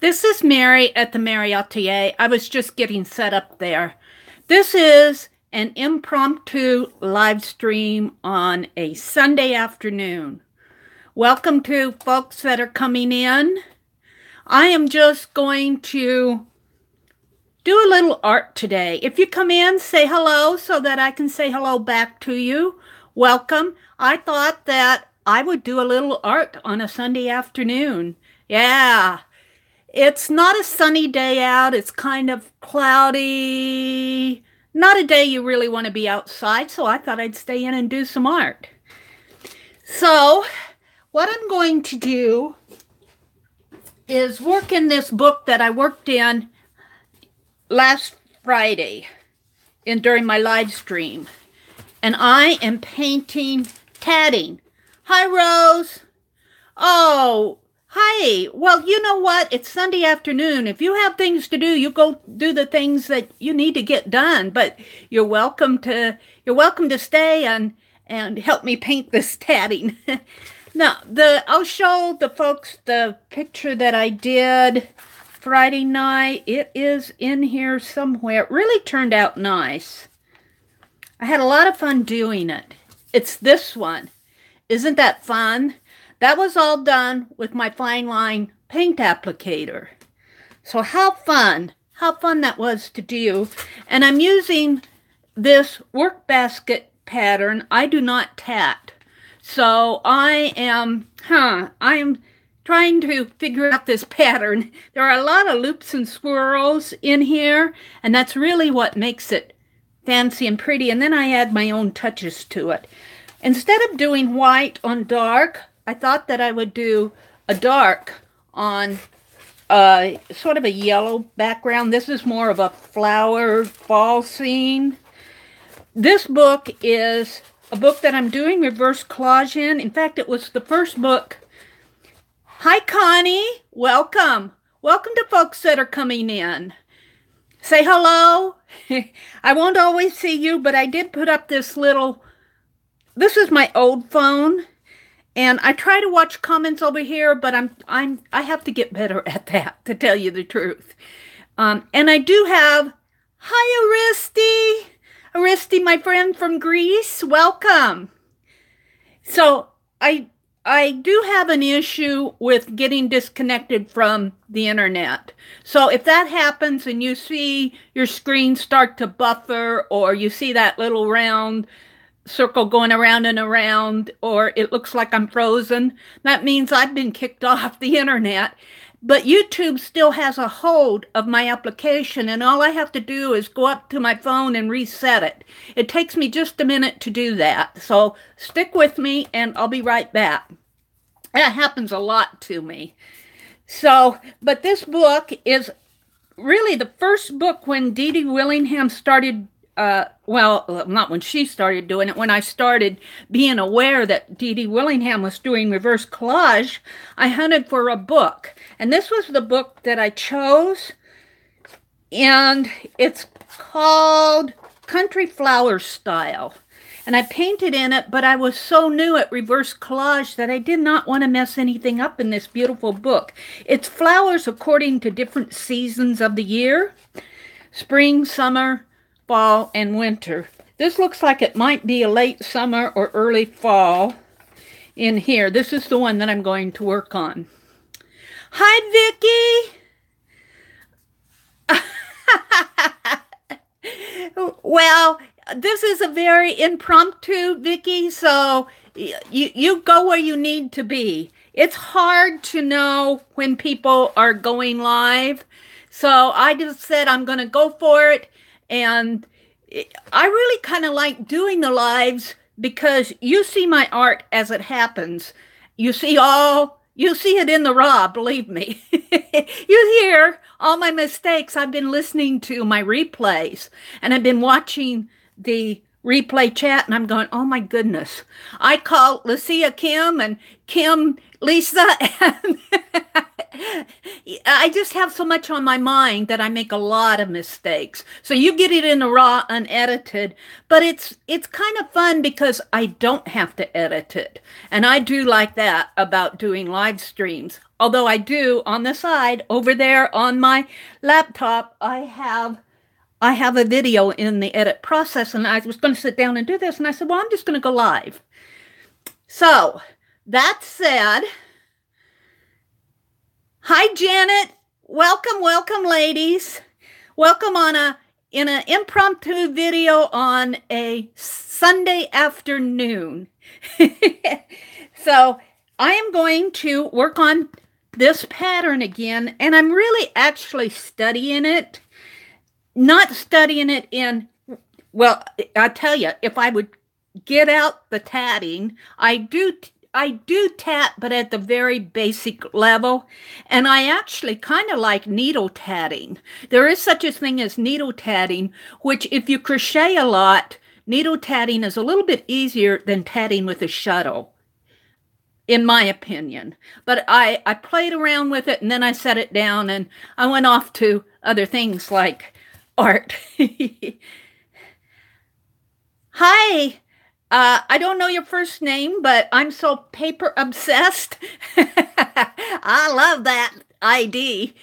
This is Meri at the Meri Atelier. I was just getting set up there. This is an impromptu live stream on a Sunday afternoon. Welcome to folks that are coming in. I am just going to do a little art today. If you come in, say hello so that I can say hello back to you. Welcome. I thought that I would do a little art on a Sunday afternoon. Yeah. It's not a sunny day out. It's kind of cloudy. Not a day you really want to be outside, so I thought I'd stay in and do some art. So, what I'm going to do is work in this book that I worked in last Friday during my live stream. And I am painting tatting. Hi, Rose. Oh, hi. Well, you know what? It's Sunday afternoon. If you have things to do, you go do the things that you need to get done. But you're welcome to stay and help me paint this tatting. Now, I'll show the folks the picture that I did Friday night. It is in here somewhere. It really turned out nice. I had a lot of fun doing it. It's this one. Isn't that fun? That was all done with my fine line paint applicator. So how fun that was to do. And I'm using this work basket pattern. I do not tat. So I am trying to figure out this pattern. There are a lot of loops and swirls in here, and that's really what makes it fancy and pretty. And then I add my own touches to it. Instead of doing white on dark, I thought that I would do a dark on sort of a yellow background. This is more of a flower fall scene. This book is a book that I'm doing reverse collage in. In fact, it was the first book. Hi, Connie. Welcome. Welcome to folks that are coming in. Say hello. I won't always see you, but I did put up this is my old phone. And I try to watch comments over here, but I have to get better at that, to tell you the truth. And I do have, hi Aristi. Aristi, my friend from Greece, welcome. So I do have an issue with getting disconnected from the internet. So if that happens and you see your screen start to buffer, or you see that little round circle going around and around, or it looks like I'm frozen, that means I've been kicked off the internet. But YouTube still has a hold of my application, and all I have to do is go up to my phone and reset it. It takes me just a minute to do that. So stick with me and I'll be right back. That happens a lot to me. So, but this book is really the first book when Dee Dee Willingham started well, not when she started doing it. When I started being aware that Dee Dee Willingham was doing reverse collage, I hunted for a book. And this was the book that I chose. And it's called Country Flower Style. And I painted in it, but I was so new at reverse collage that I did not want to mess anything up in this beautiful book. It's flowers according to different seasons of the year. Spring, summer, fall, and winter. This looks like it might be a late summer or early fall in here. This is the one that I'm going to work on. Hi, Vicki. Well, this is a very impromptu, Vicki, so you go where you need to be. It's hard to know when people are going live, so I just said I'm going to go for it. And I really kind of like doing the lives because you see my art as it happens. You see it in the raw, believe me. You hear all my mistakes. I've been listening to my replays, and I've been watching the replay chat, and I'm going, oh my goodness. I call Lucia Kim and Kim Lisa, and I just have so much on my mind that I make a lot of mistakes. So you get it in the raw, unedited, but it's kind of fun because I don't have to edit it. And I do like that about doing live streams. although I do on the side over there on my laptop, I have a video in the edit process, and I was going to sit down and do this, and I said, well, I'm just going to go live. So that said, hi, Janet. Welcome, welcome, ladies. Welcome in an impromptu video on a Sunday afternoon. So I am going to work on this pattern again, and I'm really actually studying it. Not studying it in, well, I tell you, if I would get out the tatting, I do tat, but at the very basic level. And I actually kind of like needle tatting. There is such a thing as needle tatting, which if you crochet a lot, needle tatting is a little bit easier than tatting with a shuttle, in my opinion. But I played around with it, and then I set it down, and I went off to other things like art. Hi. I don't know your first name, but I'm so paper obsessed. I love that ID.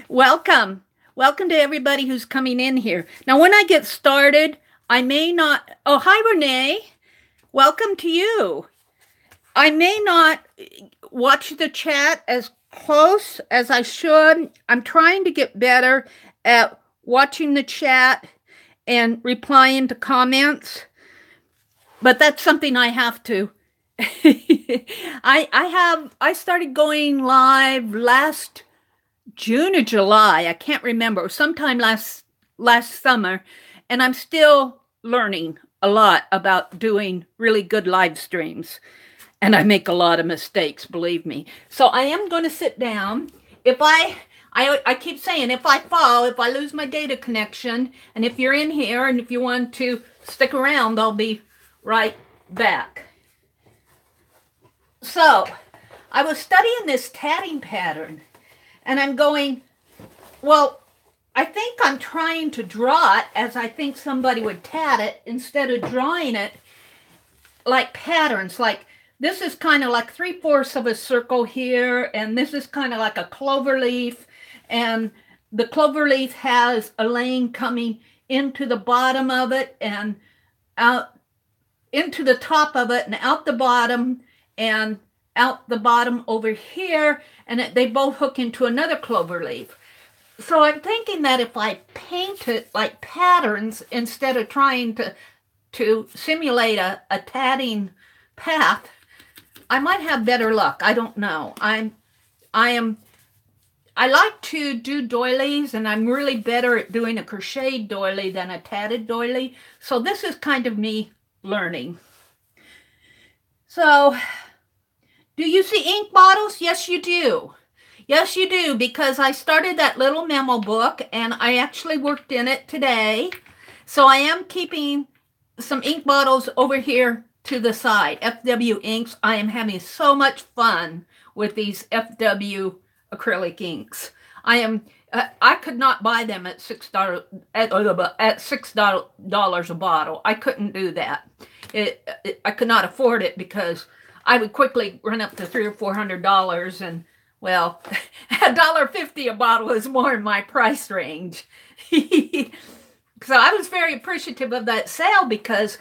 Welcome. Welcome to everybody who's coming in here. Now, when I get started, I may not... Oh, hi, Renee. Welcome to you. I may not watch the chat as close as I should. I'm trying to get better at watching the chat and replying to comments. But that's something I have to. I started going live last June or July. I can't remember. Sometime last summer. And I'm still learning a lot about doing really good live streams. And I make a lot of mistakes, believe me. So I am going to sit down. If I keep saying, if I fall, if I lose my data connection, and if you're in here and if you want to stick around, I'll be right back. So, I was studying this tatting pattern, and I'm going, well, I think I'm trying to draw it as I think somebody would tat it instead of drawing it like patterns. Like, this is kind of like 3/4 of a circle here, and this is kind of like a clover leaf, and the clover leaf has a lane coming into the bottom of it and out into the top of it and out the bottom and out the bottom over here, and they both hook into another clover leaf. So I'm thinking that if I paint it like patterns instead of trying to simulate a tatting path, I might have better luck. I don't know. I like to do doilies, and I'm really better at doing a crocheted doily than a tatted doily. So this is kind of me learning. So, do you see ink bottles? Yes, you do. Yes, you do, because I started that little memo book, and I actually worked in it today. So I am keeping some ink bottles over here to the side. FW inks. I am having so much fun with these FW acrylic inks. I could not buy them at $6 a bottle. I couldn't do that. I could not afford it because I would quickly run up to $300 or $400, and well, $1.50 a bottle is more in my price range. So I was very appreciative of that sale because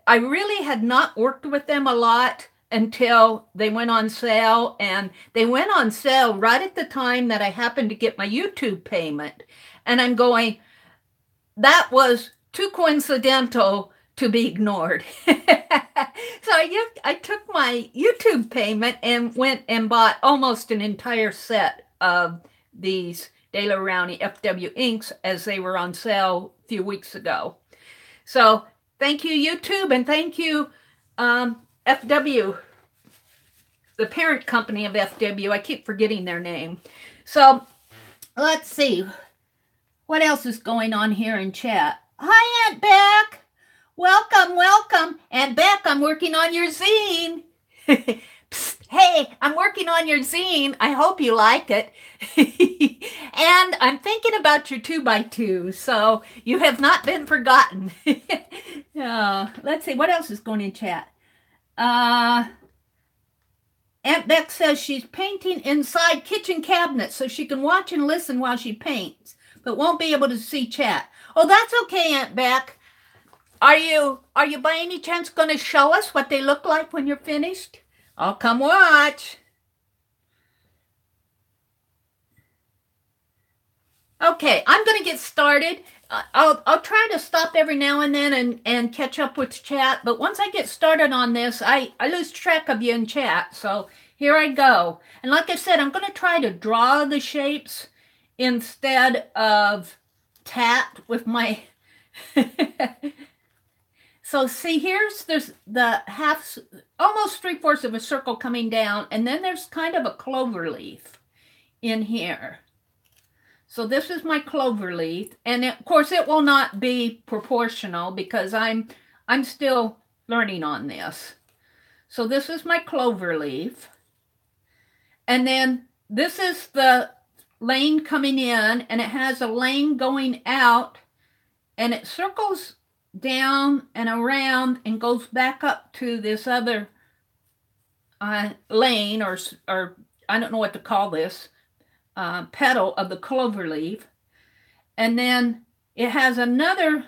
I really had not worked with them a lot until they went on sale, and they went on sale right at the time that I happened to get my YouTube payment. And I'm going, that was too coincidental to be ignored. So I took my YouTube payment and went and bought almost an entire set of these De La Rowney FW inks as they were on sale a few weeks ago. So thank you, YouTube, and thank you, FW, the parent company of FW. I keep forgetting their name. So let's see. What else is going on here in chat? Hi, Aunt Beck. Welcome, welcome. Aunt Beck, I'm working on your zine. Psst, hey, I'm working on your zine. I hope you like it. And I'm thinking about your 2x2, so you have not been forgotten. Let's see, what else is going in chat? Aunt Beck says she's painting inside kitchen cabinets so she can watch and listen while she paints, but won't be able to see chat. Oh, that's okay, Aunt Beck. Are you by any chance going to show us what they look like when you're finished? I'll come watch. Okay, I'm going to get started. I'll try to stop every now and then and catch up with chat, but once I get started on this, I lose track of you in chat, so here I go. And like I said, I'm going to try to draw the shapes instead of tat with my... So see, here's the half, almost 3/4 of a circle coming down, and then there's kind of a clover leaf in here. So this is my clover leaf, and of course it will not be proportional because I'm still learning on this. So this is my clover leaf, and then this is the lane coming in, and it has a lane going out, and it circles down and around and goes back up to this other lane, or I don't know what to call this, petal of the clover leaf. And then it has another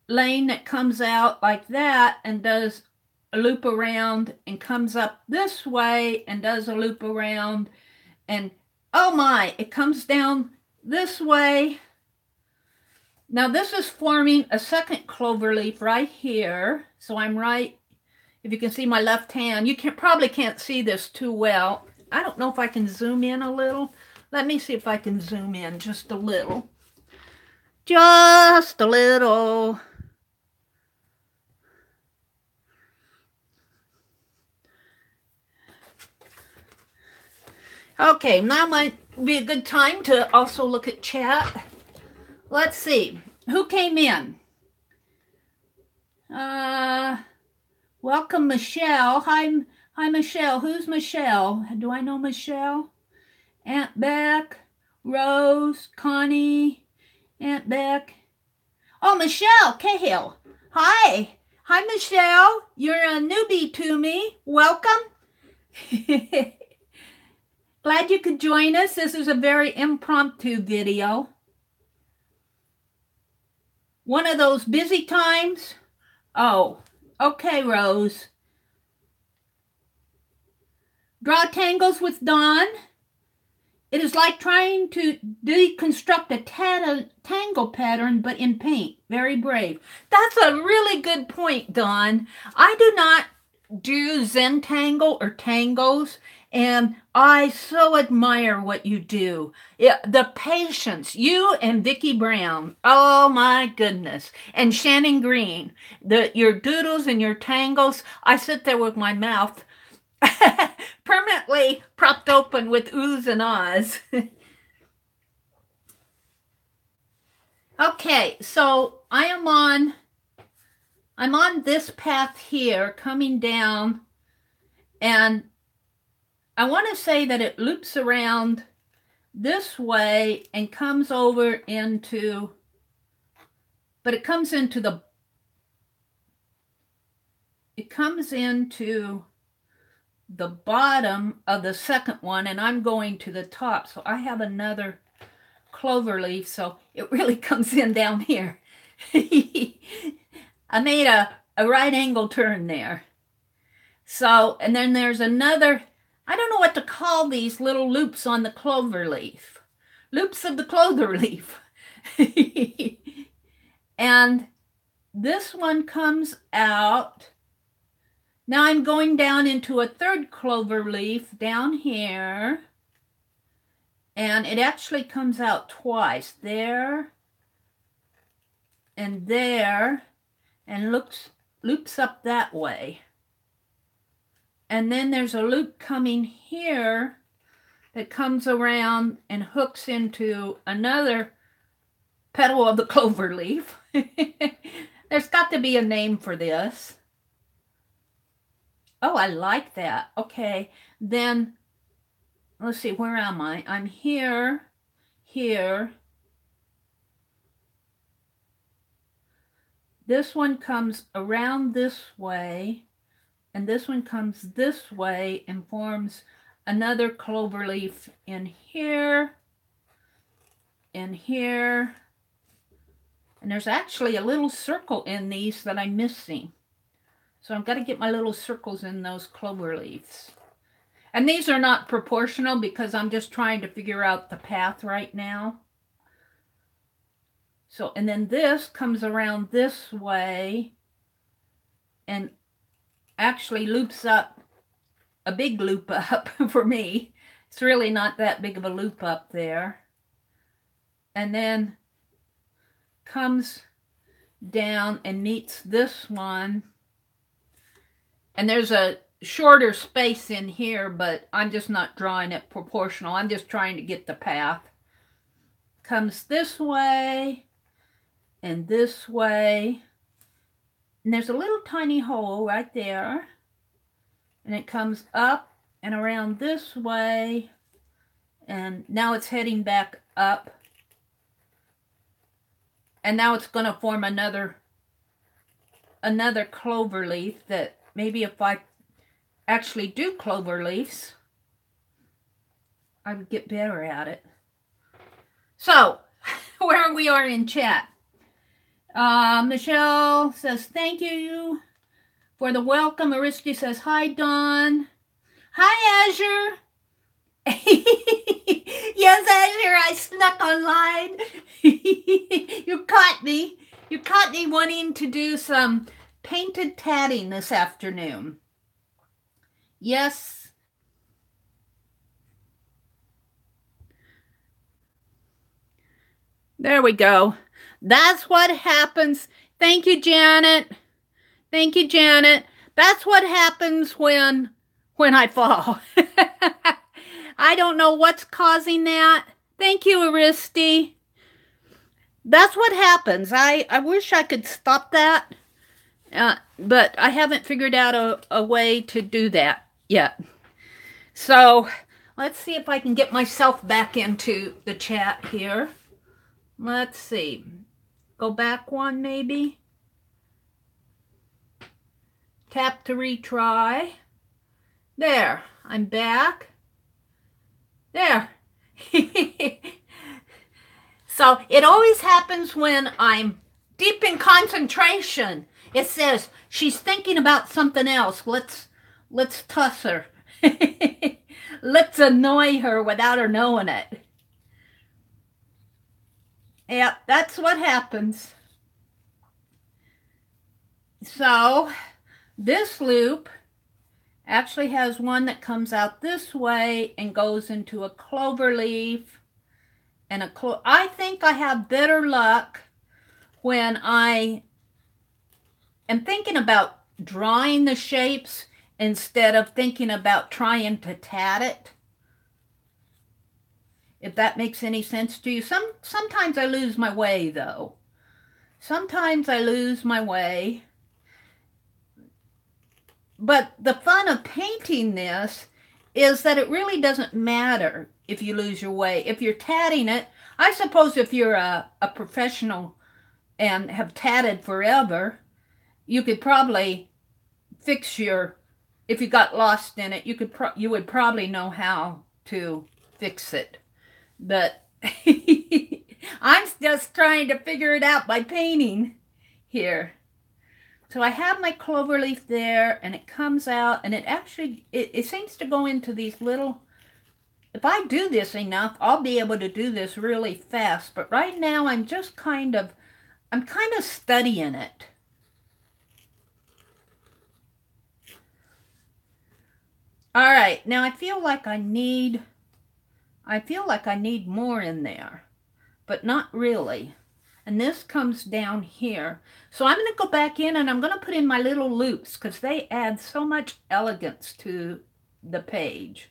lane that comes out like that and does a loop around and comes up this way and does a loop around, and oh my, it comes down this way. Now this is forming a second clover leaf right here. So I'm right, if you can see my left hand, you probably can't see this too well. I don't know if I can zoom in a little. Let me see if I can zoom in just a little. Just a little. Okay, now might be a good time to also look at chat. Let's see, who came in? Welcome, Michelle. Hi, Michelle. Who's Michelle? Do I know Michelle? Aunt Beck, Rose, Connie, Aunt Beck. Oh, Michelle Cahill. Hi. Hi, Michelle. You're a newbie to me. Welcome. Glad you could join us. This is a very impromptu video. One of those busy times? Oh, okay, Rose. Draw tangles with Dawn. It is like trying to deconstruct a tangle pattern, but in paint. Very brave. That's a really good point, Dawn. I do not do Zentangle or tangles, and I so admire what you do. The patience, you and Vicki Brown, oh my goodness, and Shannon Green, your doodles and your tangles. I sit there with my mouth permanently propped open with oohs and ahs. Okay, so I'm on this path here coming down, and I want to say that it loops around this way and comes over into, but it comes into the bottom of the second one, and I'm going to the top. So I have another clover leaf, so it really comes in down here. I made a right angle turn there. So, and then there's another, I don't know what to call these little loops on the clover leaf. Loops of the clover leaf. And this one comes out. Now I'm going down into a third clover leaf down here. And it actually comes out twice. There and there. And loops up that way. And then there's a loop coming here that comes around and hooks into another petal of the clover leaf. There's got to be a name for this. Oh, I like that. Okay, then let's see, where am I? I'm here, here. This one comes around this way, and this one comes this way and forms another clover leaf in here, and here. And there's actually a little circle in these that I'm missing. So I've got to get my little circles in those clover leaves. And these are not proportional because I'm just trying to figure out the path right now. So, and then this comes around this way and actually loops up, a big loop up for me. It's really not that big of a loop up there. And then comes down and meets this one, and there's a shorter space in here, but I'm just not drawing it proportional. I'm just trying to get the path. Comes this way and this way, and there's a little tiny hole right there, and it comes up and around this way, and now it's heading back up. And now it's going to form another clover leaf that maybe if I actually do clover leaves, I would get better at it. So, where we are in chat. Michelle says, thank you for the welcome. Aristi says, hi, Dawn. Hi, Azure. Yes, Azure, I snuck online. You caught me. You caught me wanting to do some painted tatting this afternoon. Yes. There we go. That's what happens. Thank you, Janet. Thank you, Janet. That's what happens when I fall. I don't know what's causing that. Thank you, Aristi. That's what happens. I wish I could stop that, but I haven't figured out a way to do that yet. So let's see if I can get myself back into the chat here. Let's see. Go back one, maybe. Tap to retry. There, I'm back. There. So it always happens when I'm deep in concentration. It says she's thinking about something else. Let's tuss her. Let's annoy her without her knowing it. Yeah, that's what happens. So this loop actually has one that comes out this way and goes into a clover leaf. And I think I have better luck when I am thinking about drawing the shapes instead of thinking about trying to tat it. If that makes any sense to you. Sometimes I lose my way, though. Sometimes I lose my way. But the fun of painting this is that it really doesn't matter if you lose your way. If you're tatting it, I suppose if you're a professional and have tatted forever, you could probably fix if you got lost in it, you would probably know how to fix it. But I'm just trying to figure it out by painting here. So I have my clover leaf there, and it comes out, and it actually, it seems to go into these little, if I do this enough, I'll be able to do this really fast. But right now, I'm kind of studying it. All right, now I feel like I need more in there, but not really. And this comes down here. So I'm going to go back in and I'm going to put in my little loops because they add so much elegance to the page.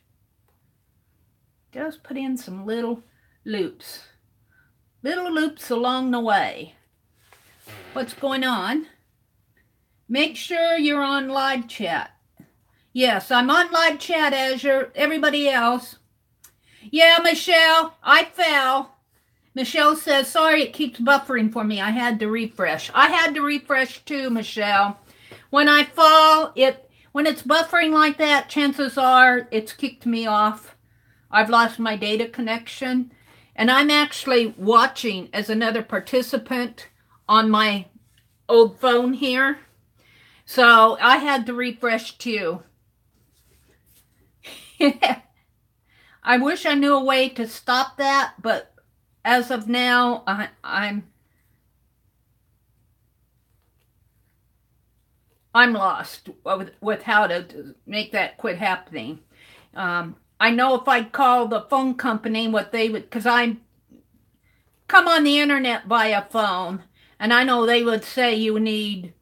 Just put in some little loops. Little loops along the way. What's going on? Make sure you're on live chat. Yes, I'm on live chat, Azure. Everybody else. Yeah, Michelle, I fell. Michelle says, sorry, it keeps buffering for me. I had to refresh. I had to refresh too, Michelle. When I fall, when it's buffering like that, chances are it's kicked me off. I've lost my data connection. And I'm actually watching as another participant on my old phone here. So I had to refresh too. I wish I knew a way to stop that, but as of now, I'm lost with how to make that quit happening. I know if I call the phone company, what they would, because I come on the internet via phone, and I know they would say you need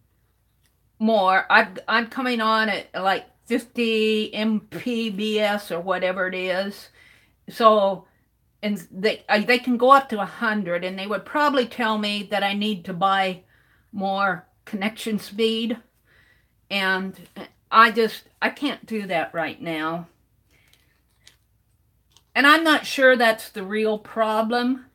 more. I'm coming on at like 50 Mbps or whatever it is. So, and they can go up to 100, and they would probably tell me that I need to buy more connection speed. And I can't do that right now. And I'm not sure that's the real problem.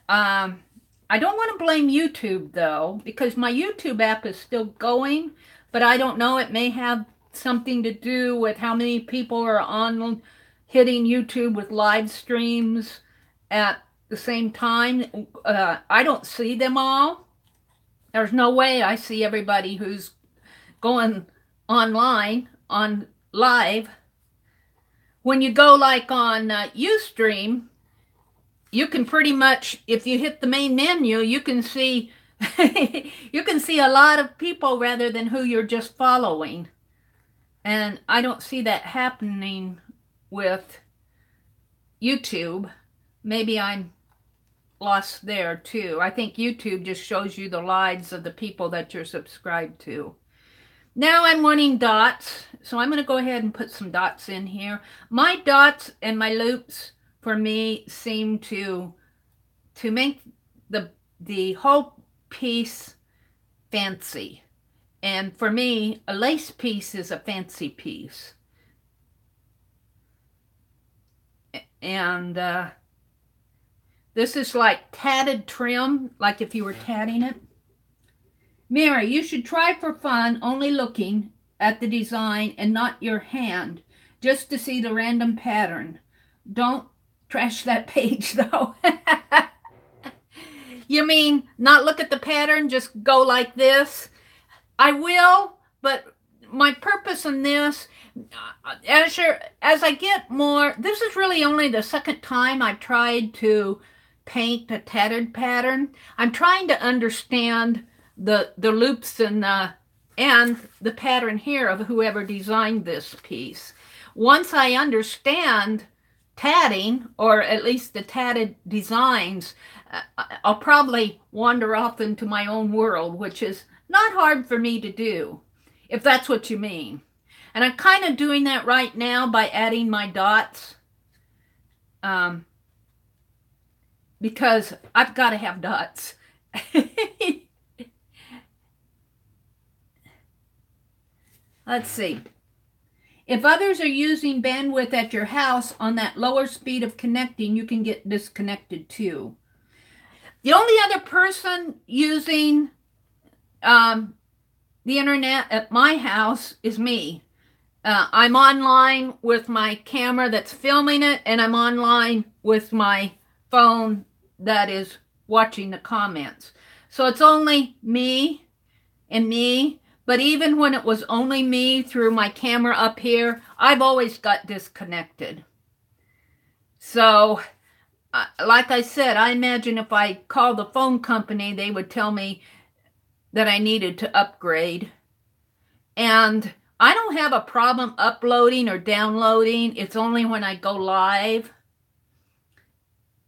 I don't want to blame YouTube, though, because my YouTube app is still going, but I don't know. It may have something to do with how many people are on hitting YouTube with live streams at the same time. I don't see them all. There's no way I see everybody who's going online, on live. When you go like on Ustream, you can pretty much, if you hit the main menu, you can see you can see a lot of people rather than who you're just following. And I don't see that happening with YouTube. Maybe I'm lost there too. I think YouTube just shows you the lives of the people that you're subscribed to. Now I'm wanting dots, so I'm going to go ahead and put some dots in here. My dots and my loops, for me, seem to make the whole piece fancy. And for me, a lace piece is a fancy piece. And this is like tatted trim, like if you were tatting it. Meri, you should try for fun only looking at the design and not your hand, just to see the random pattern. Don't trash that page, though. You mean not look at the pattern, just go like this? I will, but my purpose in this, as I get more, this is really only the second time I've tried to paint a tattered pattern. I'm trying to understand the loops and the pattern here of whoever designed this piece. Once I understand tatting, or at least the tatted designs, I'll probably wander off into my own world, which is not hard for me to do, if that's what you mean. And I'm kind of doing that right now by adding my dots, because I've got to have dots. Let's see. If others are using bandwidth at your house on that lower speed of connecting, you can get disconnected too. The only other person using the internet at my house is me. I'm online with my camera that's filming it, and I'm online with my phone that is watching the comments. So it's only me and me. But even when it was only me through my camera up here, I've always got disconnected. So, like I said, I imagine if I called the phone company, they would tell me that I needed to upgrade. And I don't have a problem uploading or downloading. It's only when I go live.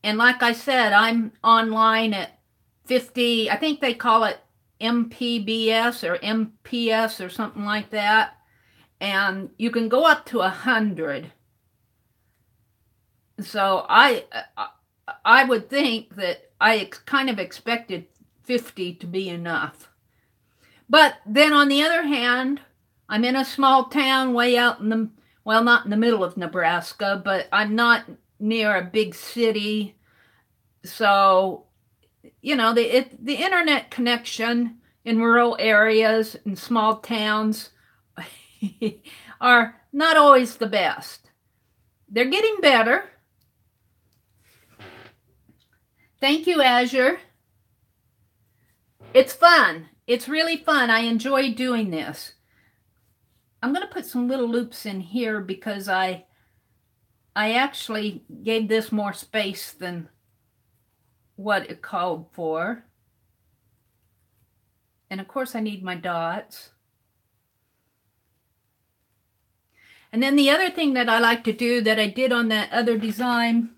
And like I said, I'm online at 50, I think they call it MPBS or MPS or something like that, and you can go up to 100. So I would think that I kind of expected 50 to be enough. But then on the other hand, I'm in a small town way out in the, well, not in the middle of Nebraska, but I'm not near a big city. So you know, the internet connection in rural areas, in small towns, are not always the best. They're getting better. Thank you, Azure. It's fun. It's really fun. I enjoy doing this. I'm going to put some little loops in here because I actually gave this more space than what it called for. And of course I need my dots. And then the other thing that I like to do that I did on that other design,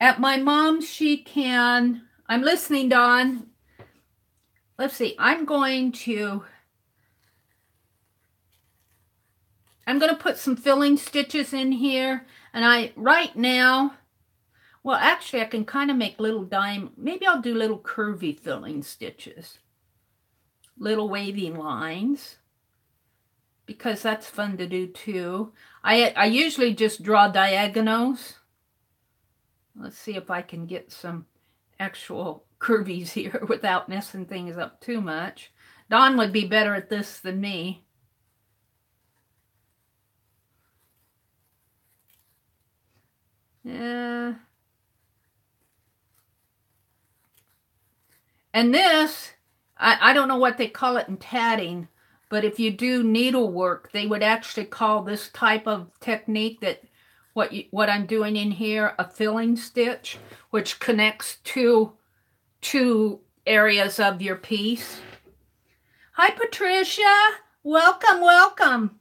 at my mom's she can, I'm listening, Dawn. Let's see, I'm going to put some filling stitches in here. And right now, well, actually I can kind of make little maybe I'll do little curvy filling stitches. Little waving lines. Because that's fun to do too. I usually just draw diagonals. Let's see if I can get some actual curvies here without messing things up too much. Dawn would be better at this than me. Yeah. And this, I don't know what they call it in tatting, but if you do needlework, they would actually call this type of technique that what I'm doing in here a filling stitch, which connects two areas of your piece. Hi, Patricia. Welcome, welcome.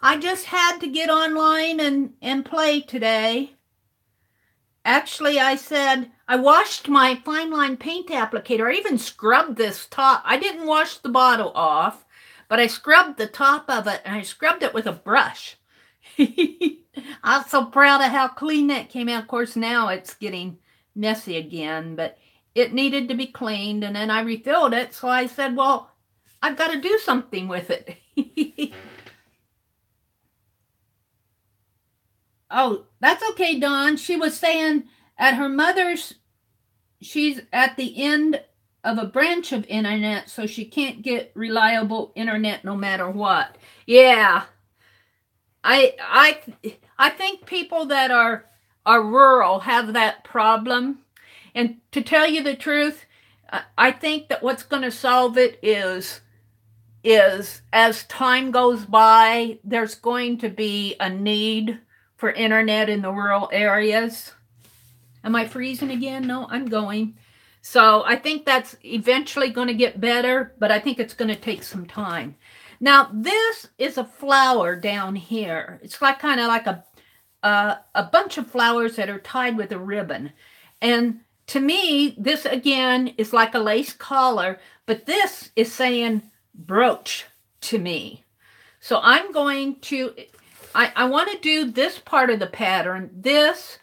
I just had to get online and play today. Actually, I said I washed my fine line paint applicator. I even scrubbed this top. I didn't wash the bottle off, but I scrubbed the top of it, and I scrubbed it with a brush. I'm so proud of how clean that came out. Of course, now it's getting messy again, but it needed to be cleaned, and then I refilled it, so I said, well, I've got to do something with it. Oh, that's okay, Dawn. She was saying at her mother's, she's at the end of a branch of internet, so she can't get reliable internet no matter what. Yeah. I think people that are rural have that problem. And to tell you the truth, I think that what's going to solve it is as time goes by, there's going to be a need for internet in the rural areas. Am I freezing again? No, I'm going. So I think that's eventually going to get better, but I think it's going to take some time. Now, this is a flower down here. It's like kind of like a bunch of flowers that are tied with a ribbon. And to me, this again is like a lace collar, but this is saying brooch to me. So I'm going to, I want to do this part of the pattern. This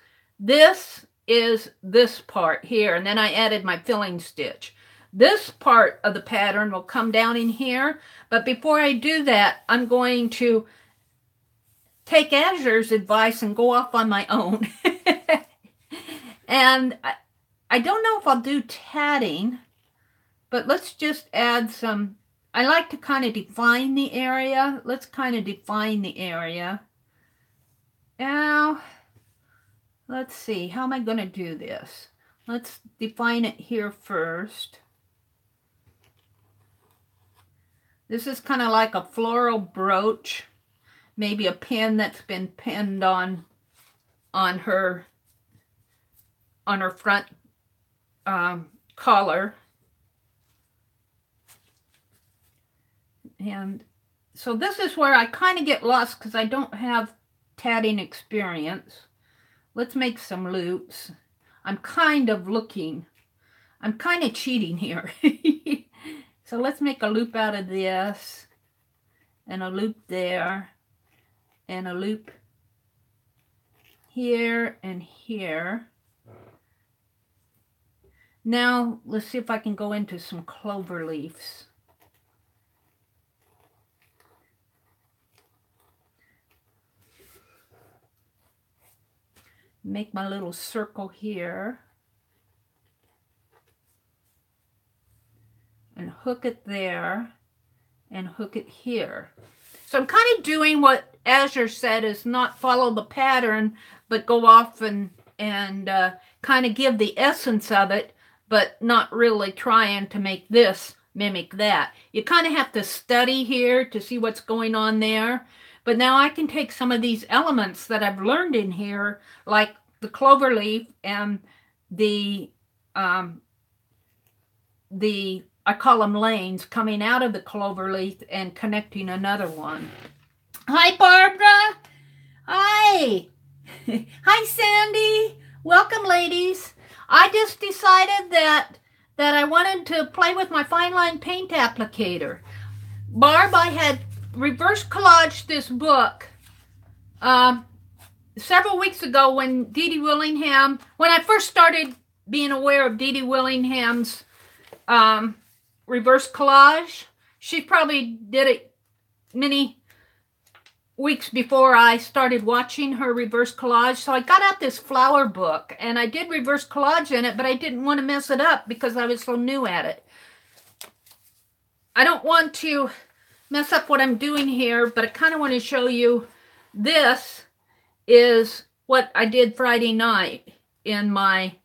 is this part here, and then I added my filling stitch. This part of the pattern will come down in here, but before I do that, I'm going to take Azure's advice and go off on my own. And I don't know if I'll do tatting, but let's just add some. I like to kind of define the area. Let's kind of define the area. Now, let's see. How am I going to do this? Let's define it here first. This is kind of like a floral brooch. Maybe a pin that's been pinned on her front collar. And so this is where I kind of get lost because I don't have tatting experience. Let's make some loops. I'm kind of cheating here. So let's make a loop out of this, and a loop there, and a loop here and here. Now, let's see if I can go into some clover leaves. Make my little circle here. And hook it there. And hook it here. So I'm kind of doing what Azure said, is not follow the pattern, but go off and kind of give the essence of it, but not really trying to make this mimic that. You kind of have to study here to see what's going on there. But now I can take some of these elements that I've learned in here, like the clover leaf and the I call them lanes, coming out of the clover leaf and connecting another one. Hi, Barbara. Hi. Hi, Sandy. Welcome, ladies. I just decided that I wanted to play with my fine line paint applicator. Barb, I had reverse collaged this book several weeks ago when Dee Willingham, when I first started being aware of Dee Willingham's reverse collage. She probably did it many weeks before I started watching her reverse collage. So I got out this flower book and I did reverse collage in it, but I didn't want to mess it up because I was so new at it. I don't want to mess up what I'm doing here, but I kind of want to show you this is what I did Friday night in my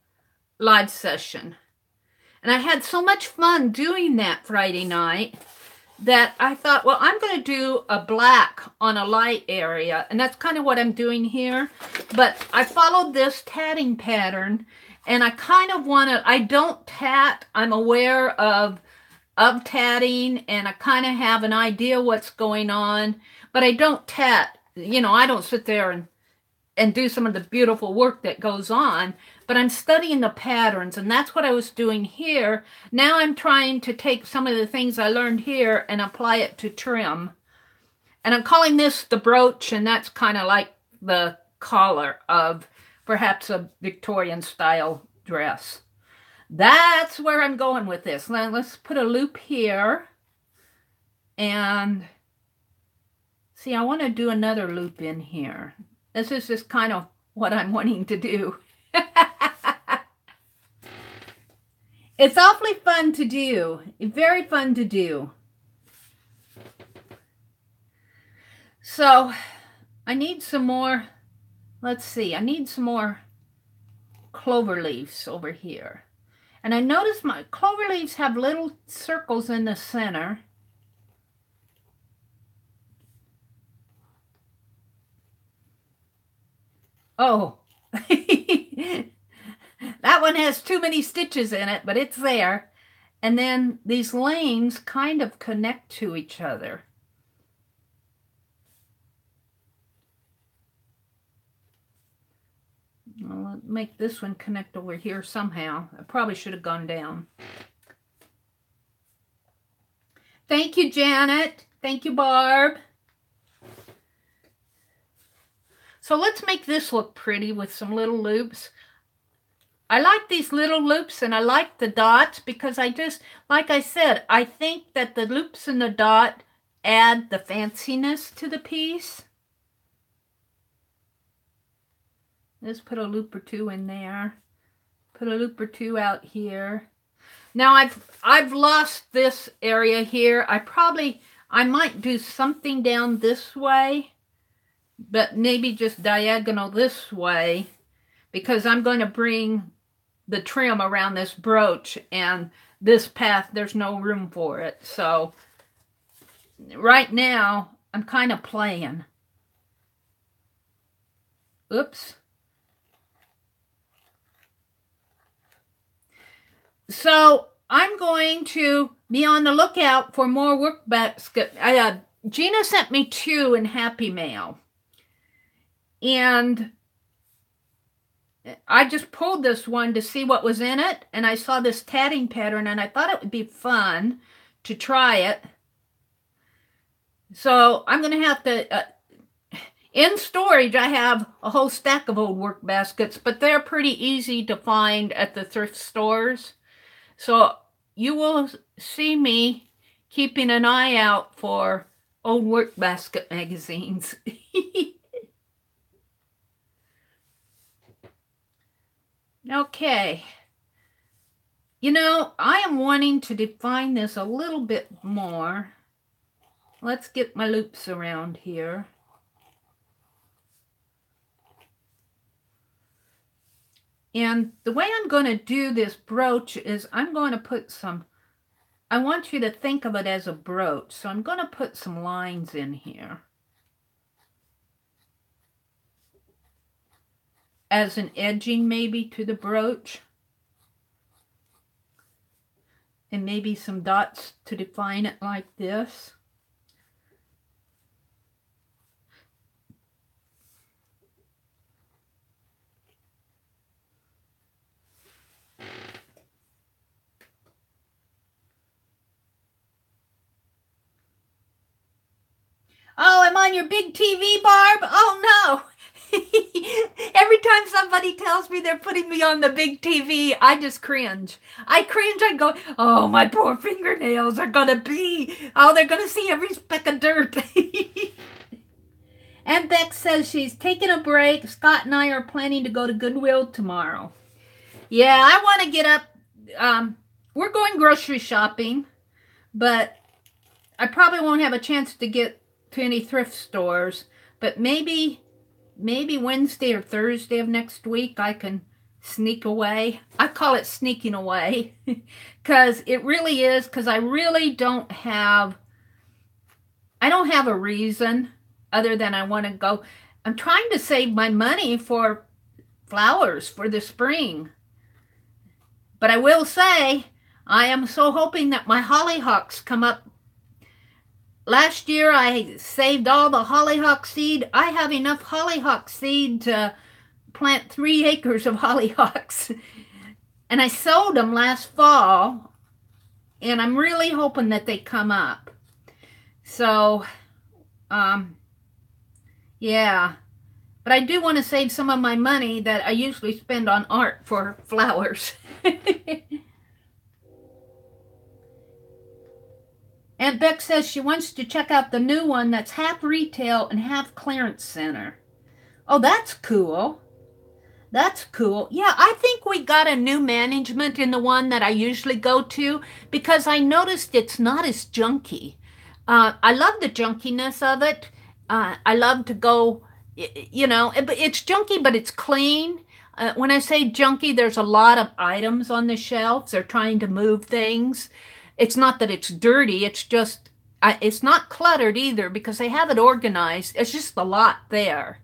live session. And I had so much fun doing that Friday night that I thought, well, I'm going to do a black on a light area. And that's kind of what I'm doing here. But I followed this tatting pattern. And I kind of want to, I don't tat. I'm aware of tatting. And I kind of have an idea what's going on. But I don't tat. You know, I don't sit there and do some of the beautiful work that goes on. But I'm studying the patterns, and that's what I was doing here. Now I'm trying to take some of the things I learned here and apply it to trim. And I'm calling this the brooch, and that's kind of like the collar of perhaps a Victorian style dress. That's where I'm going with this. Now let's put a loop here. And see, I want to do another loop in here. This is just kind of what I'm wanting to do. It's awfully fun to do. Very fun to do. So I need some more, let's see, I need some more clover leaves over here. And I noticed my clover leaves have little circles in the center. Oh, that one has too many stitches in it, but it's there. And then these lanes kind of connect to each other. I'll make this one connect over here somehow. I probably should have gone down. Thank you, Janet. Thank you, Barb. So let's make this look pretty with some little loops. I like these little loops and I like the dots because I just, like I said, I think that the loops and the dot add the fanciness to the piece. Let's put a loop or two in there. Put a loop or two out here. Now I've lost this area here. I might do something down this way, but maybe just diagonal this way because I'm going to bring the trim around this brooch, and this path, there's no room for it. So right now, I'm kind of playing. Oops. So I'm going to be on the lookout for more work basket. Gina sent me 2 in Happy Mail. And I just pulled this one to see what was in it, and I saw this tatting pattern, and I thought it would be fun to try it. So I'm going to have to, in storage, I have a whole stack of old work baskets, but they're pretty easy to find at the thrift stores. So you will see me keeping an eye out for old work basket magazines. Okay, you know, I am wanting to define this a little bit more. let's get my loops around here. And the way I'm going to do this brooch is I'm going to put some, I want you to think of it as a brooch. So I'm going to put some lines in here as an edging maybe to the brooch. And maybe some dots to define it like this. Oh, I'm on your big TV, Barb? Oh, no. Every time somebody tells me they're putting me on the big TV, I just cringe. I cringe. I go, oh, my poor fingernails are going to be, oh, they're going to see every speck of dirt. And Beck says she's taking a break. Scott and I are planning to go to Goodwill tomorrow. Yeah, I want to get up. We're going grocery shopping, but I probably won't have a chance to get to any thrift stores, but maybe Wednesday or Thursday of next week I can sneak away. I call it sneaking away because it really is, because I really don't have a reason other than I want to go. I'm trying to save my money for flowers for the spring, but I will say I am so hoping that my hollyhocks come up. Last year, I saved all the hollyhock seed. I have enough hollyhock seed to plant 3 acres of hollyhocks. And I sowed them last fall, and I'm really hoping that they come up. So, yeah. But I do want to save some of my money that I usually spend on art for flowers. And Beck says she wants to check out the new one that's half retail and half clearance center. Oh, that's cool. That's cool. Yeah, I think we got a new management in the one that I usually go to because I noticed it's not as junky. I love the junkiness of it. I love to go, you know, it's junky, but it's clean. When I say junky, there's a lot of items on the shelves. They're trying to move things. It's not that it's dirty, it's just, it's not cluttered either because they have it organized. It's just a lot there.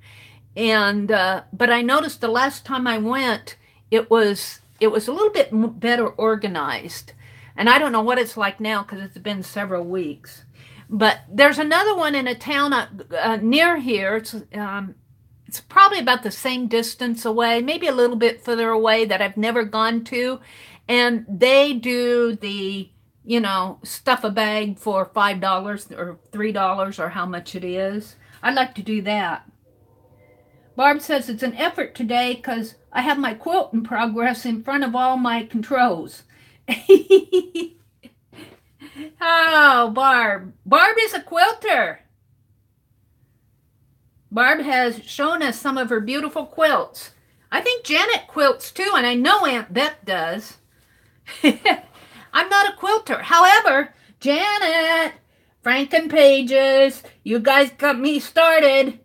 And, but I noticed the last time I went, it was a little bit better organized. And I don't know what it's like now because it's been several weeks. But there's another one in a town near here. It's probably about the same distance away, maybe a little bit further away that I've never gone to. And they do the, you know, stuff a bag for $5 or $3 or how much it is. I'd like to do that. Barb says it's an effort today because I have my quilt in progress in front of all my controls. Oh, Barb. Barb is a quilter. Barb has shown us some of her beautiful quilts. I think Janet quilts too, and I know Aunt Beth does. I'm not a quilter. However, Janet, Franken Pages, you guys got me started.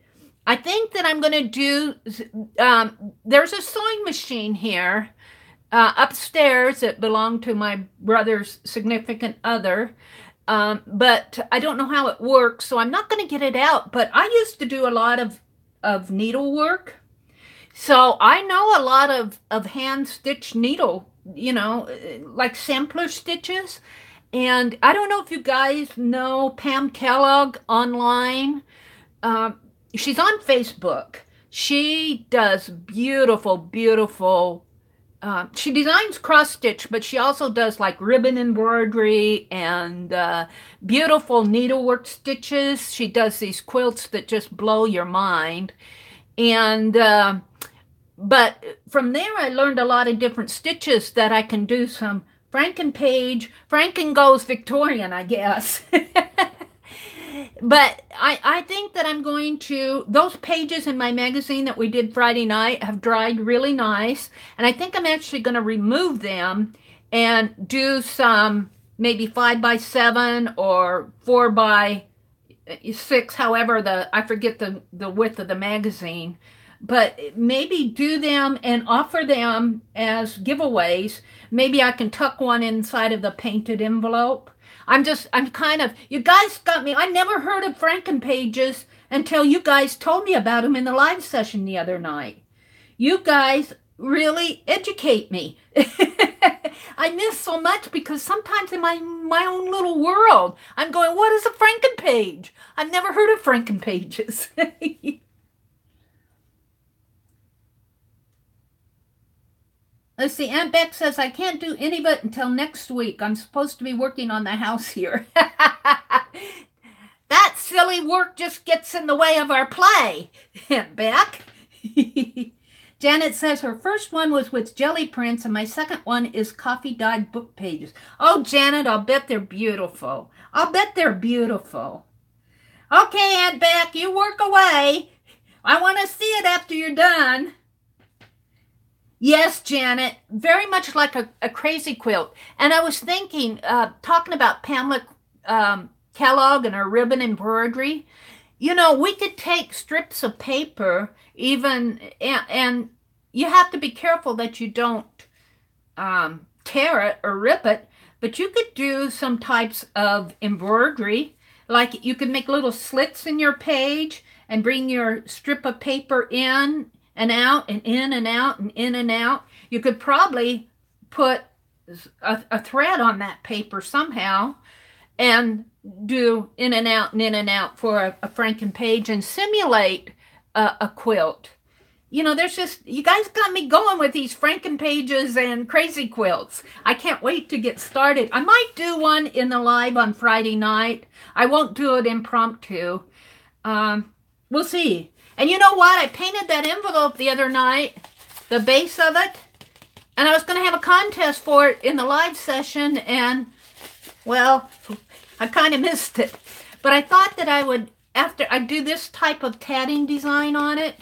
I think that I'm going to do, there's a sewing machine here upstairs that belonged to my brother's significant other, but I don't know how it works, so I'm not going to get it out. But I used to do a lot of needlework, so I know a lot of hand-stitched needle, you know, like sampler stitches. And I don't know if you guys know Pam Kellogg online. She's on Facebook. She does beautiful, beautiful, she designs cross-stitch, but she also does like ribbon embroidery and beautiful needlework stitches. She does these quilts that just blow your mind. And but from there, I learned a lot of different stitches that I can do some Franken page. Franken goes Victorian, I guess. But I think that I'm going to, those pages in my magazine that we did Friday night have dried really nice. And I think I'm actually going to remove them and do some maybe 5x7 or 4x 6, however, I forget the width of the magazine. But maybe do them and offer them as giveaways. Maybe I can tuck one inside of the painted envelope. I'm kind of, you guys got me. I never heard of Frankenpages until you guys told me about them in the live session the other night. You guys really educate me. I miss so much because sometimes in my own little world, I'm going, what is a Frankenpage? I've never heard of Frankenpages. Let's see, Aunt Beck says, I can't do any of it until next week. I'm supposed to be working on the house here. That silly work just gets in the way of our play, Aunt Beck. Janet says her first one was with jelly prints and my second one is coffee-dyed book pages. Oh, Janet, I'll bet they're beautiful. I'll bet they're beautiful. Okay, Aunt Beck, you work away. I want to see it after you're done. Yes, Janet, very much like a crazy quilt. And I was thinking, talking about Pamela Kellogg and her ribbon embroidery, you know, we could take strips of paper even, and you have to be careful that you don't tear it or rip it, but you could do some types of embroidery. Like you could make little slits in your page and bring your strip of paper in and out and in and out and in and out. You could probably put a thread on that paper somehow and do in and out and in and out for a Frankenpage and simulate a quilt. You know, there's just, you guys got me going with these Frankenpages and crazy quilts. I can't wait to get started. I might do one in the live on Friday night. I won't do it impromptu. We'll see. And you know what? I painted that envelope the other night, the base of it, and I was going to have a contest for it in the live session, and, well, I kind of missed it. But I thought that I would, after I do this type of tatting design on it,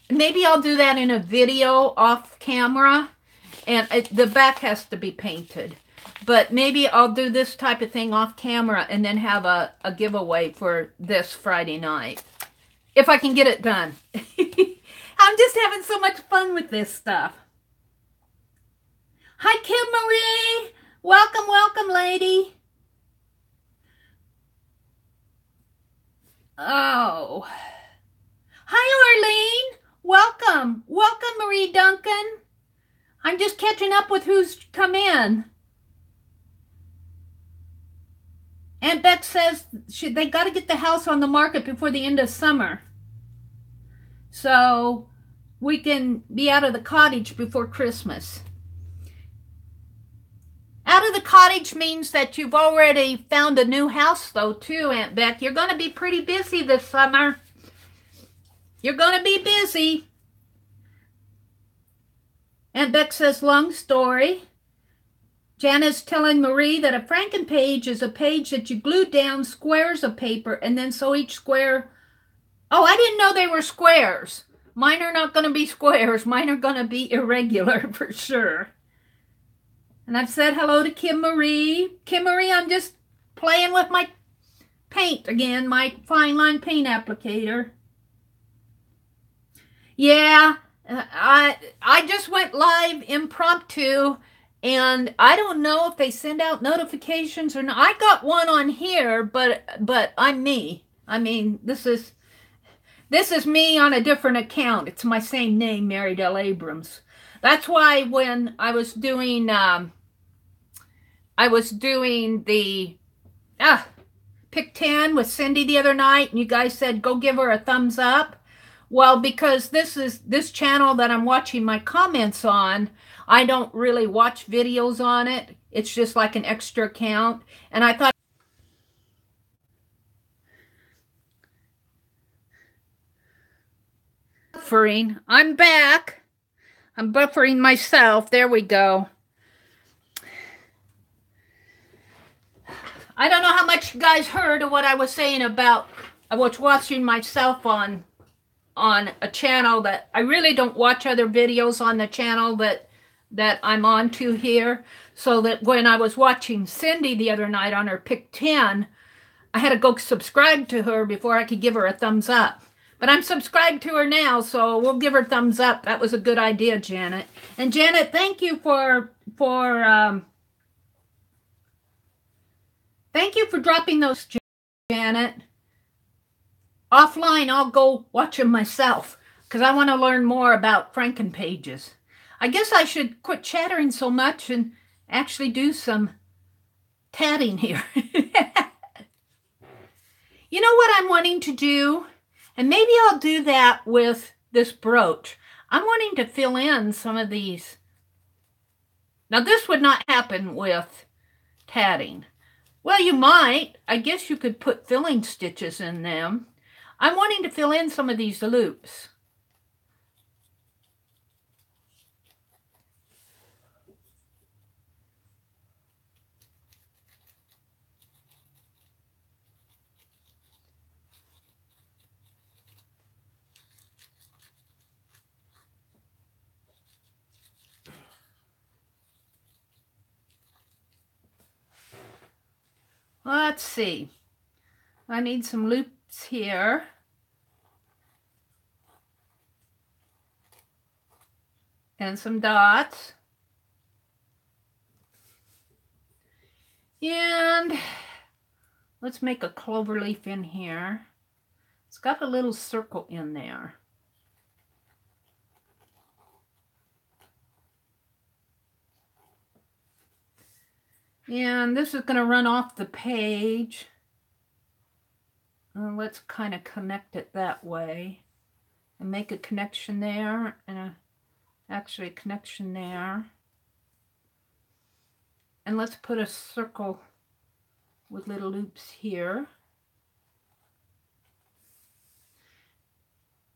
maybe I'll do that in a video off camera, and the back has to be painted. But maybe I'll do this type of thing off camera and then have a giveaway for this Friday night. If I can get it done. I'm just having so much fun with this stuff. Hi, Kim Marie. Welcome, welcome, lady. Oh. Hi, Arlene. Welcome. Welcome, Marie Duncan. I'm just catching up with who's come in. Aunt Beck says they got to get the house on the market before the end of summer, so we can be out of the cottage before Christmas. Out of the cottage means that you've already found a new house, though, too, Aunt Beck. You're going to be pretty busy this summer. You're going to be busy. Aunt Beck says, long story. Jana's telling Marie that a Frankenpage is a page that you glue down squares of paper and then sew each square. Oh, I didn't know they were squares. Mine are not going to be squares. Mine are going to be irregular for sure. And I've said hello to Kim Marie. Kim Marie, I'm just playing with my paint again, my fine line paint applicator. Yeah, I just went live impromptu. And I don't know if they send out notifications or not. I got one on here, but I'm me. I mean, this is me on a different account. It's my same name, Meridel Abrams. That's why when I was doing the Pick 10 with Cindy the other night, and you guys said go give her a thumbs up. Well, because this channel that I'm watching my comments on, I don't really watch videos on it. It's just like an extra account. And I thought, buffering. I'm back. I'm buffering myself. There we go. I don't know how much you guys heard of what I was saying about I was watching myself on a channel that I really don't watch other videos on the channel that I'm on to here, so that when I was watching Cindy the other night on her Pick 10, I had to go subscribe to her before I could give her a thumbs up. But I'm subscribed to her now, so we'll give her thumbs up. That was a good idea, Janet. And Janet, thank you for dropping those, Janet. Offline, I'll go watch them myself because I want to learn more about Franken pages. I guess I should quit chattering so much and actually do some tatting here. You know what I'm wanting to do? And maybe I'll do that with this brooch. I'm wanting to fill in some of these. Now, this would not happen with tatting. Well, you might. I guess you could put filling stitches in them. I'm wanting to fill in some of these loops. Let's see. I need some loops here. And some dots. And let's make a clover leaf in here. It's got a little circle in there. And this is going to run off the page. Let's kind of connect it that way. And make a connection there and actually a connection there. And let's put a circle with little loops here.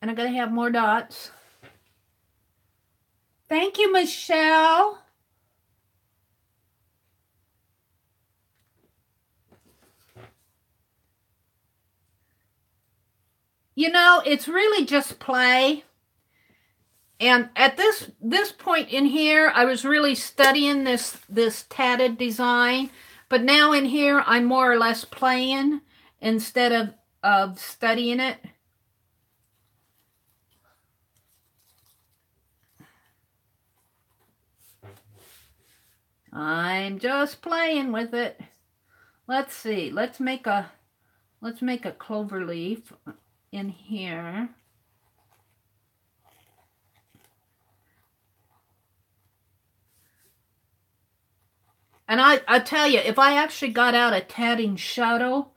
And I'm going to have more dots. Thank you, Michelle. You know, it's really just play. And at this point in here, I was really studying this tatted design. But now in here, I'm more or less playing instead of studying it. I'm just playing with it. Let's see. Let's make a clover leaf in here. And I tell you, if I actually got out a tatting shadow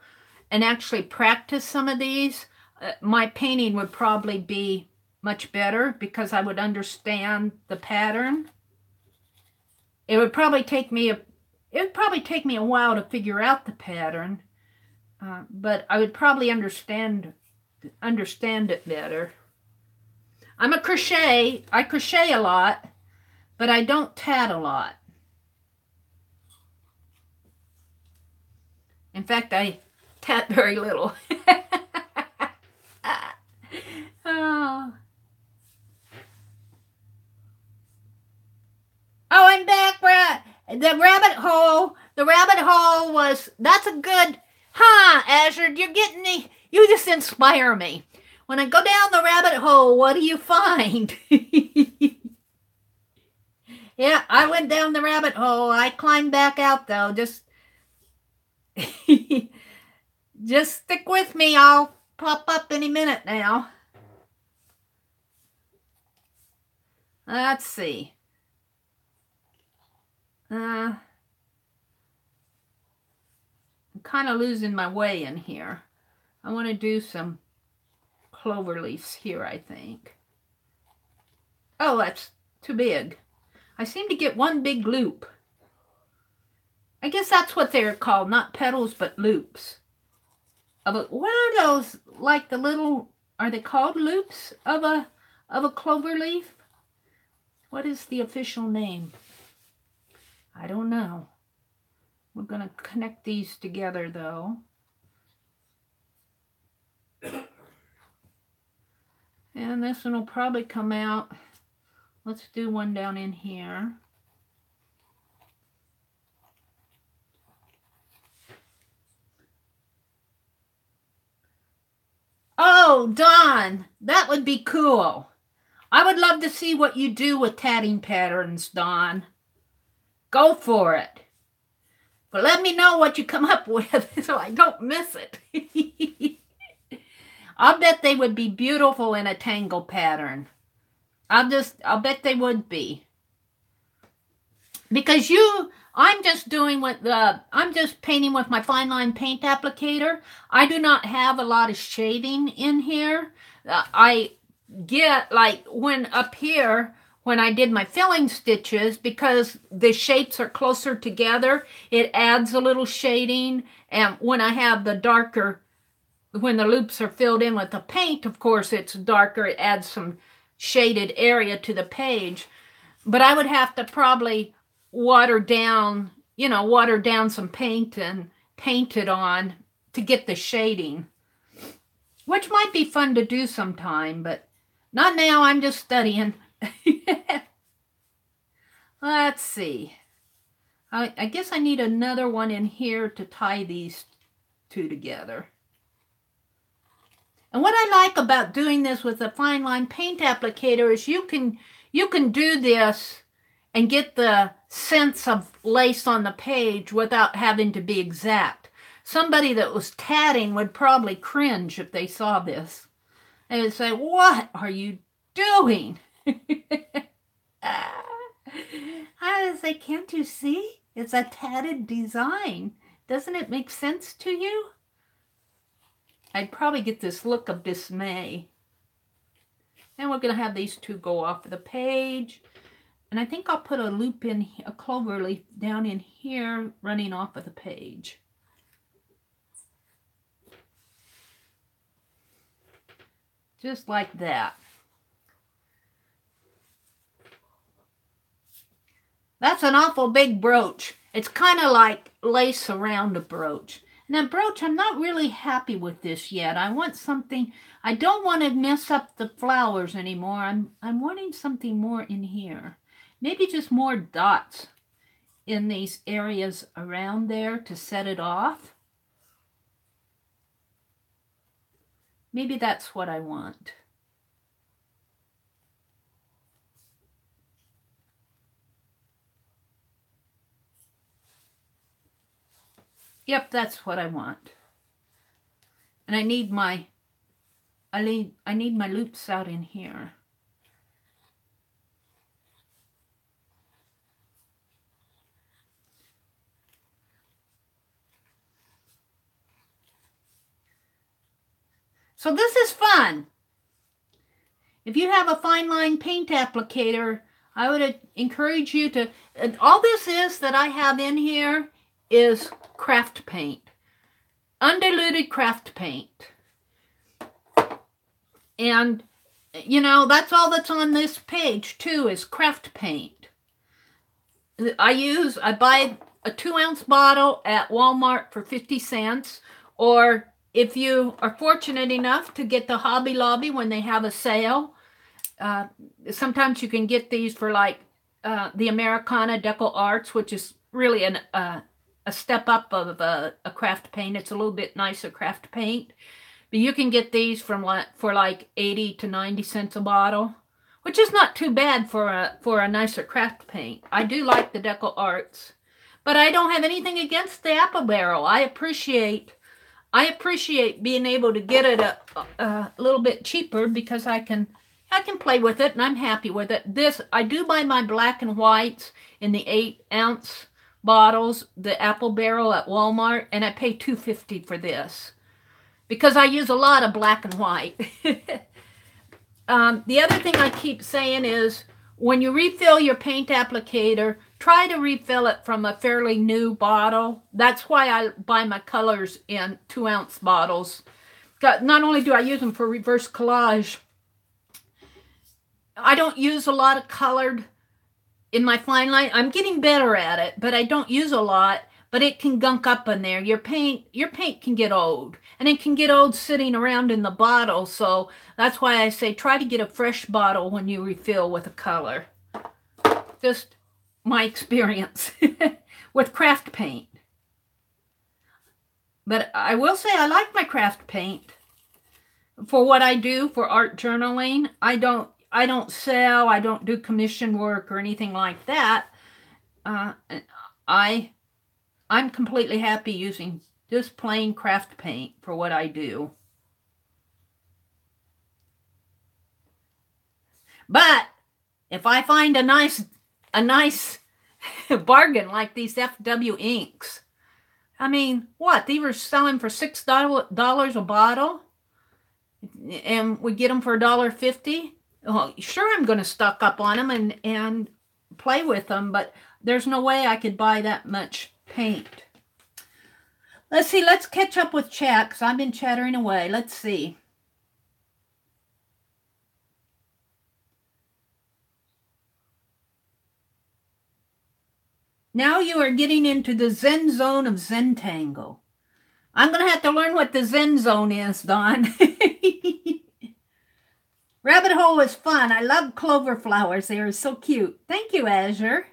and actually practiced some of these, my painting would probably be much better because I would understand the pattern. It would probably take me a while to figure out the pattern, but I would probably understand it better. I crochet a lot, but I don't tat a lot. In fact, I tat very little. Oh, I'm back. The rabbit hole that's a good, Azure, you just inspire me. When I go down the rabbit hole, what do you find? Yeah, I went down the rabbit hole. I climbed back out, though. Just stick with me. I'll pop up any minute now. Let's see. I'm kind of losing my way in here. I want to do some clover leaves here, I think. Oh, that's too big. I seem to get one big loop. I guess that's what they're called, not petals, but loops. What are those, like the little, are they called loops of a clover leaf? What is the official name? I don't know. We're going to connect these together, though. And this one will probably come out. Let's do one down in here. Oh, Dawn, that would be cool. I would love to see what you do with tatting patterns, Dawn. Go for it. But let me know what you come up with so I don't miss it. I'll bet they would be beautiful in a tangle pattern. I'll bet they would be. Because I'm just painting with my fine line paint applicator. I do not have a lot of shading in here. I get like when up here, when I did my filling stitches, because the shapes are closer together, it adds a little shading. And when I have the darker, when the loops are filled in with the paint, of course, it's darker. It adds some shaded area to the page. But I would have to probably water down some paint and paint it on to get the shading, which might be fun to do sometime, but not now. I'm just studying. Let's see. I guess I need another one in here to tie these two together. And what I like about doing this with a fine line paint applicator is you can do this and get the sense of lace on the page without having to be exact. Somebody that was tatting would probably cringe if they saw this. They would say, "What are you doing?" I would say, "Can't you see? It's a tatted design. Doesn't it make sense to you?" I'd probably get this look of dismay. And we're going to have these two go off of the page. And I think I'll put a loop in, a clover leaf down in here, running off of the page. Just like that. That's an awful big brooch. It's kind of like lace around a brooch. And that brooch, I'm not really happy with this yet. I want something, I don't want to mess up the flowers anymore. I'm wanting something more in here. Maybe just more dots in these areas around there to set it off. Maybe that's what I want. Yep, that's what I want. And I need my loops out in here. So this is fun. If you have a fine line paint applicator, I would encourage you to, and all this is that I have in here is craft paint, undiluted craft paint. And, you know, that's all that's on this page too, is craft paint. I buy a 2-ounce bottle at Walmart for 50 cents, or if you are fortunate enough to get the Hobby Lobby when they have a sale, sometimes you can get these for like the Americana Deco Arts, which is really a step up of a craft paint. It's a little bit nicer craft paint. But you can get these for like 80 to 90 cents a bottle, which is not too bad for a nicer craft paint. I do like the Deco Arts, but I don't have anything against the Apple Barrel. I appreciate being able to get it a little bit cheaper because I can play with it and I'm happy with it. This, I do buy my black and whites in the 8-ounce bottles, the Apple Barrel at Walmart, and I pay $2.50 for this because I use a lot of black and white. The other thing I keep saying is when you refill your paint applicator, try to refill it from a fairly new bottle. That's why I buy my colors in 2-ounce bottles. Not only do I use them for reverse collage, I don't use a lot of colored in my fine line. I'm getting better at it, but I don't use a lot. But it can gunk up in there. Your paint can get old, and it can get old sitting around in the bottle. So that's why I say try to get a fresh bottle when you refill with a color. Just my experience with craft paint. But I will say I like my craft paint. for what I do for art journaling. I don't sell, I don't do commission work or anything like that. I'm completely happy using just plain craft paint for what I do. But if I find a nice bargain like these FW inks, I mean, what? They were selling for $6 a bottle, and we get them for $1.50. Well, sure, I'm going to stock up on them and play with them, but there's no way I could buy that much paint. Let's see. Let's catch up with chat because I've been chattering away. Let's see. Now you are getting into the Zen zone of Zentangle. I'm going to have to learn what the Zen zone is, Dawn. Rabbit hole is fun. I love clover flowers. They are so cute. Thank you, Azure.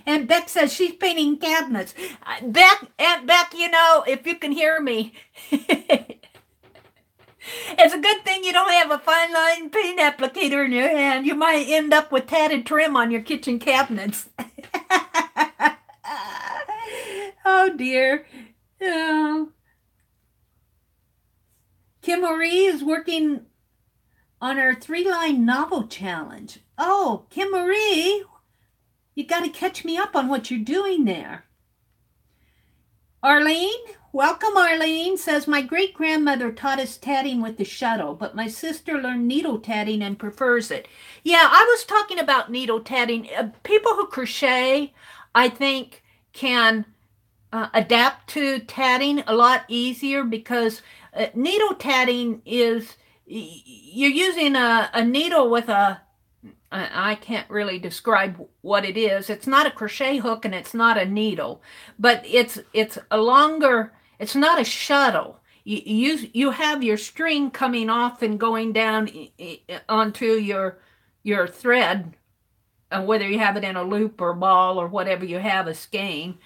And Beck says she's painting cabinets. Aunt Beck, you know, if you can hear me, it's a good thing you don't have a fine line paint applicator in your hand. You might end up with tatted trim on your kitchen cabinets. Oh, dear. Oh. Kim Marie is working on her 3-line novel challenge. Oh, Kim Marie, you got to catch me up on what you're doing there. Arlene, welcome Arlene, says my great-grandmother taught us tatting with the shuttle, but my sister learned needle tatting and prefers it. Yeah, I was talking about needle tatting. People who crochet, I think, can adapt to tatting a lot easier because needle tatting is, you're using a needle with I can't really describe what it is. It's not a crochet hook and it's not a needle, but it's a longer, it's not a shuttle. You have your string coming off and going down onto your thread, whether you have it in a loop or ball or whatever you have, a skein.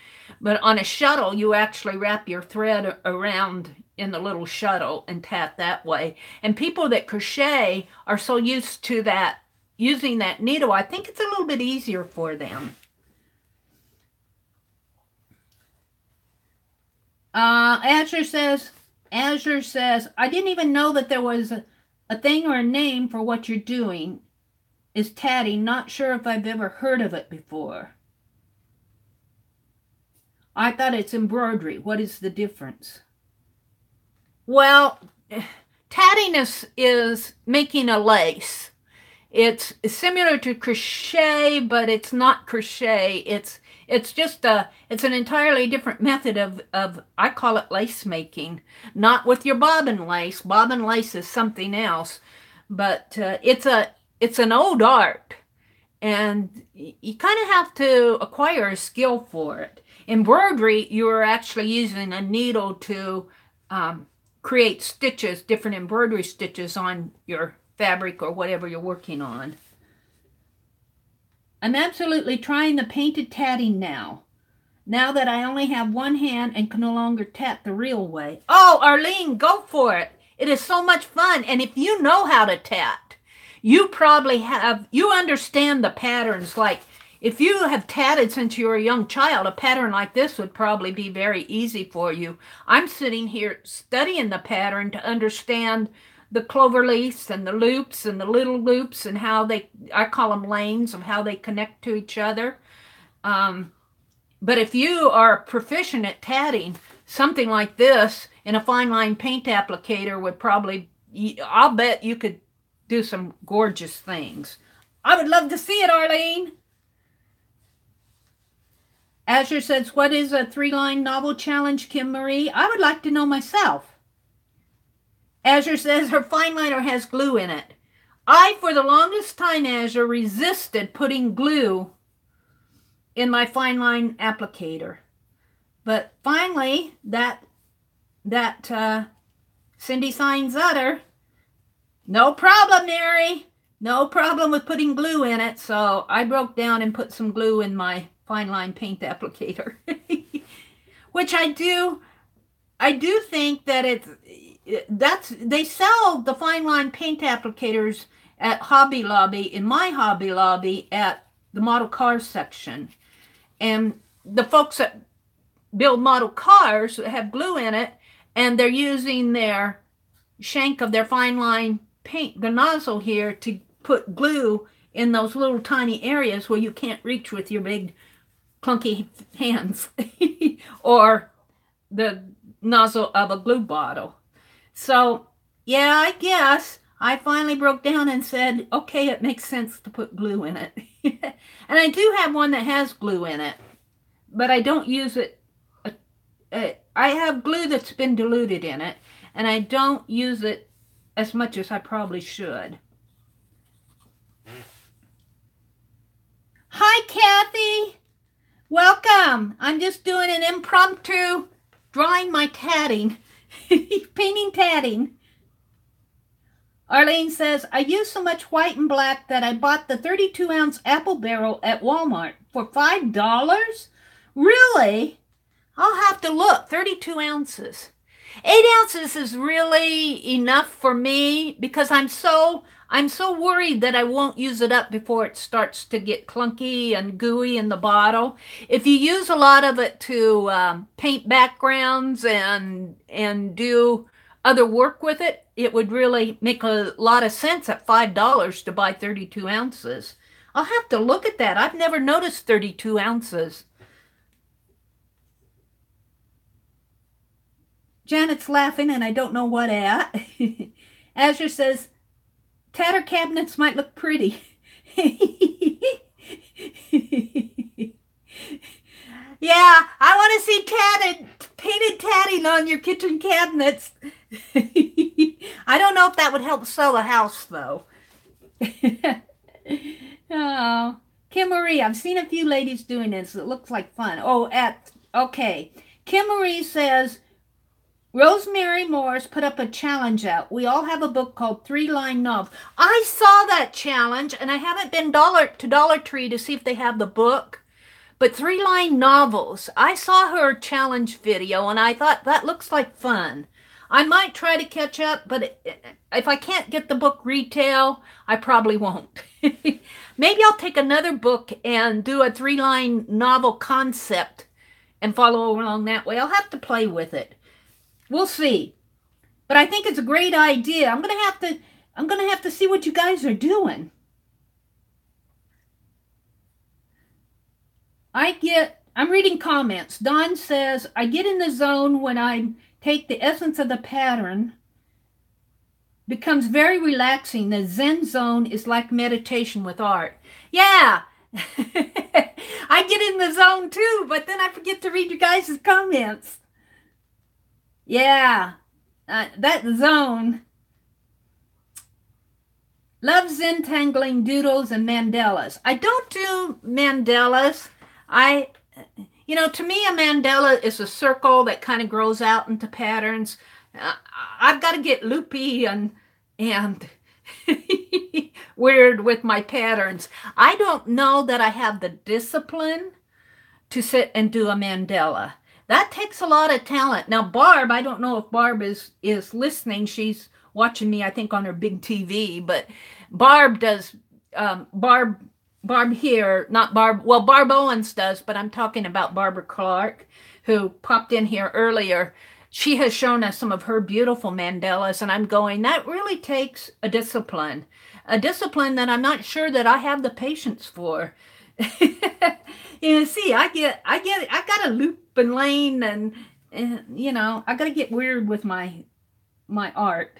But on a shuttle, you actually wrap your thread around in the little shuttle and tat that way. And people that crochet are so used to that, using that needle, I think it's a little bit easier for them. Azure says, I didn't even know that there was a thing or a name for what you're doing. Is tatting. Not sure if I've ever heard of it before. I thought it's embroidery. What is the difference? Well, tatting is making a lace. It's similar to crochet, but it's not crochet. It's just it's an entirely different method of I call it lace making. Not with your bobbin lace. Bobbin lace is something else, but it's an old art, and you kind of have to acquire a skill for it. Embroidery, you're actually using a needle to create stitches, different embroidery stitches on your fabric or whatever you're working on. I'm absolutely trying the painted tatting now that I only have one hand and can no longer tat the real way. Oh, Arlene, go for it. It is so much fun. And if you know how to tat, you probably you understand the patterns. Like if you have tatted since you were a young child, a pattern like this would probably be very easy for you. I'm sitting here studying the pattern to understand the clover leaves and the loops and the little loops and how I call them lanes, of how they connect to each other. But if you are proficient at tatting, something like this in a fine line paint applicator would probably, I'll bet you could do some gorgeous things. I would love to see it, Arlene. Azure says, what is a 3-line novel challenge, Kim Marie? I would like to know myself. Azure says her fine liner has glue in it. I, for the longest time, Azure, resisted putting glue in my fine line applicator. But finally, that Cindy Signs Utter, no problem, Mary. No problem with putting glue in it. So I broke down and put some glue in my fine line paint applicator. Which I do. I do think that they sell the fine line paint applicators at Hobby Lobby, in my Hobby Lobby, at the model cars section. And the folks that build model cars have glue in it, and they're using their shank of their fine line paint, the nozzle here, to put glue in those little tiny areas where you can't reach with your big clunky hands or the nozzle of a glue bottle. So yeah, I guess I finally broke down and said, okay, it makes sense to put glue in it. And I do have one that has glue in it, but I don't use it. I have glue that's been diluted in it, and I don't use it as much as I probably should. Hi, Kathy. Welcome. I'm just doing an impromptu drawing my tatting, painting tatting. Arlene says, I use so much white and black that I bought the 32-ounce apple barrel at Walmart for $5. Really? I'll have to look. 32 ounces. 8 ounces is really enough for me because I'm so worried that I won't use it up before it starts to get clunky and gooey in the bottle. If you use a lot of it to paint backgrounds and do other work with it, it would really make a lot of sense at $5 to buy 32 ounces. I'll have to look at that. I've never noticed 32 ounces. Janet's laughing, and I don't know what at. Azure says, tatter cabinets might look pretty. Yeah, I want to see painted tatting on your kitchen cabinets. I don't know if that would help sell a house, though. Oh, Kim Marie, I've seen a few ladies doing this. It looks like fun. Okay. Kim Marie says, Rosemary Morris put up a challenge out. We all have a book called 3-Line Novels. I saw that challenge, and I haven't been to Dollar Tree to see if they have the book. But 3-Line Novels, I saw her challenge video, and I thought that looks like fun. I might try to catch up, but if I can't get the book retail, I probably won't. Maybe I'll take another book and do a 3-line novel concept and follow along that way. I'll have to play with it. We'll see. But I think it's a great idea. I'm gonna have to see what you guys are doing. I'm reading comments. Don says, I get in the zone when I take the essence of the pattern. Becomes very relaxing. The Zen zone is like meditation with art. Yeah. I get in the zone too, but then I forget to read you guys' comments. Yeah, that zone. Love Zen tangling doodles and mandalas. I don't do mandalas. To me, a mandala is a circle that kind of grows out into patterns. I've got to get loopy and weird with my patterns. I don't know that I have the discipline to sit and do a mandala. That takes a lot of talent. Now, Barb, I don't know if Barb is listening. She's watching me, I think, on her big TV. But Barb does, Barb here, not Barb, well, Barb Owens does, but I'm talking about Barbara Clark, who popped in here earlier. She has shown us some of her beautiful mandalas, and I'm going, that really takes a discipline that I'm not sure that I have the patience for. See, I got a loop and lane, and I got to get weird with my art.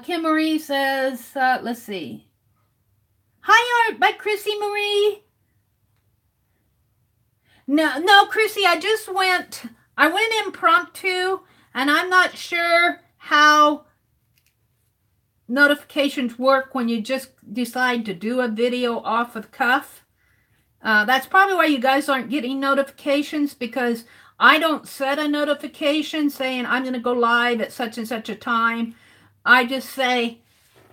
Kim Marie says, let's see. Hi, Art by Chrissy Marie. No, Chrissy, I went impromptu, and I'm not sure how notifications work when you just decide to do a video off of the cuff. That's probably why you guys aren't getting notifications, because I don't set a notification saying I'm going to go live at such and such a time. I just say,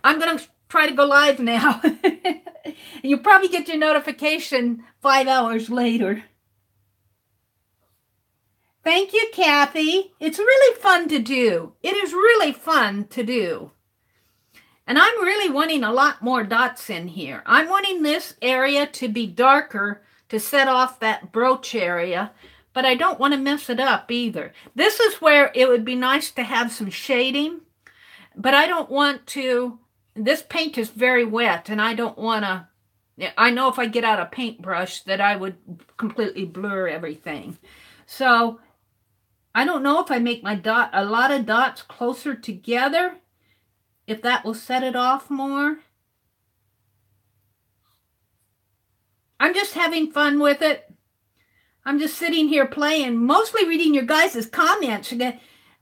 I'm going to try to go live now. And you'll probably get your notification 5 hours later. Thank you, Kathy. It's really fun to do. It is really fun to do. And I'm really wanting a lot more dots in here. I'm wanting this area to be darker to set off that brooch area, but I don't want to mess it up either. This is where it would be nice to have some shading, but I don't want to. This paint is very wet, and I don't want to. I know if I get out a paintbrush that I would completely blur everything. So I don't know if I make my a lot of dots closer together, if that will set it off more. I'm just having fun with it. I'm just sitting here playing, mostly reading your guys' comments.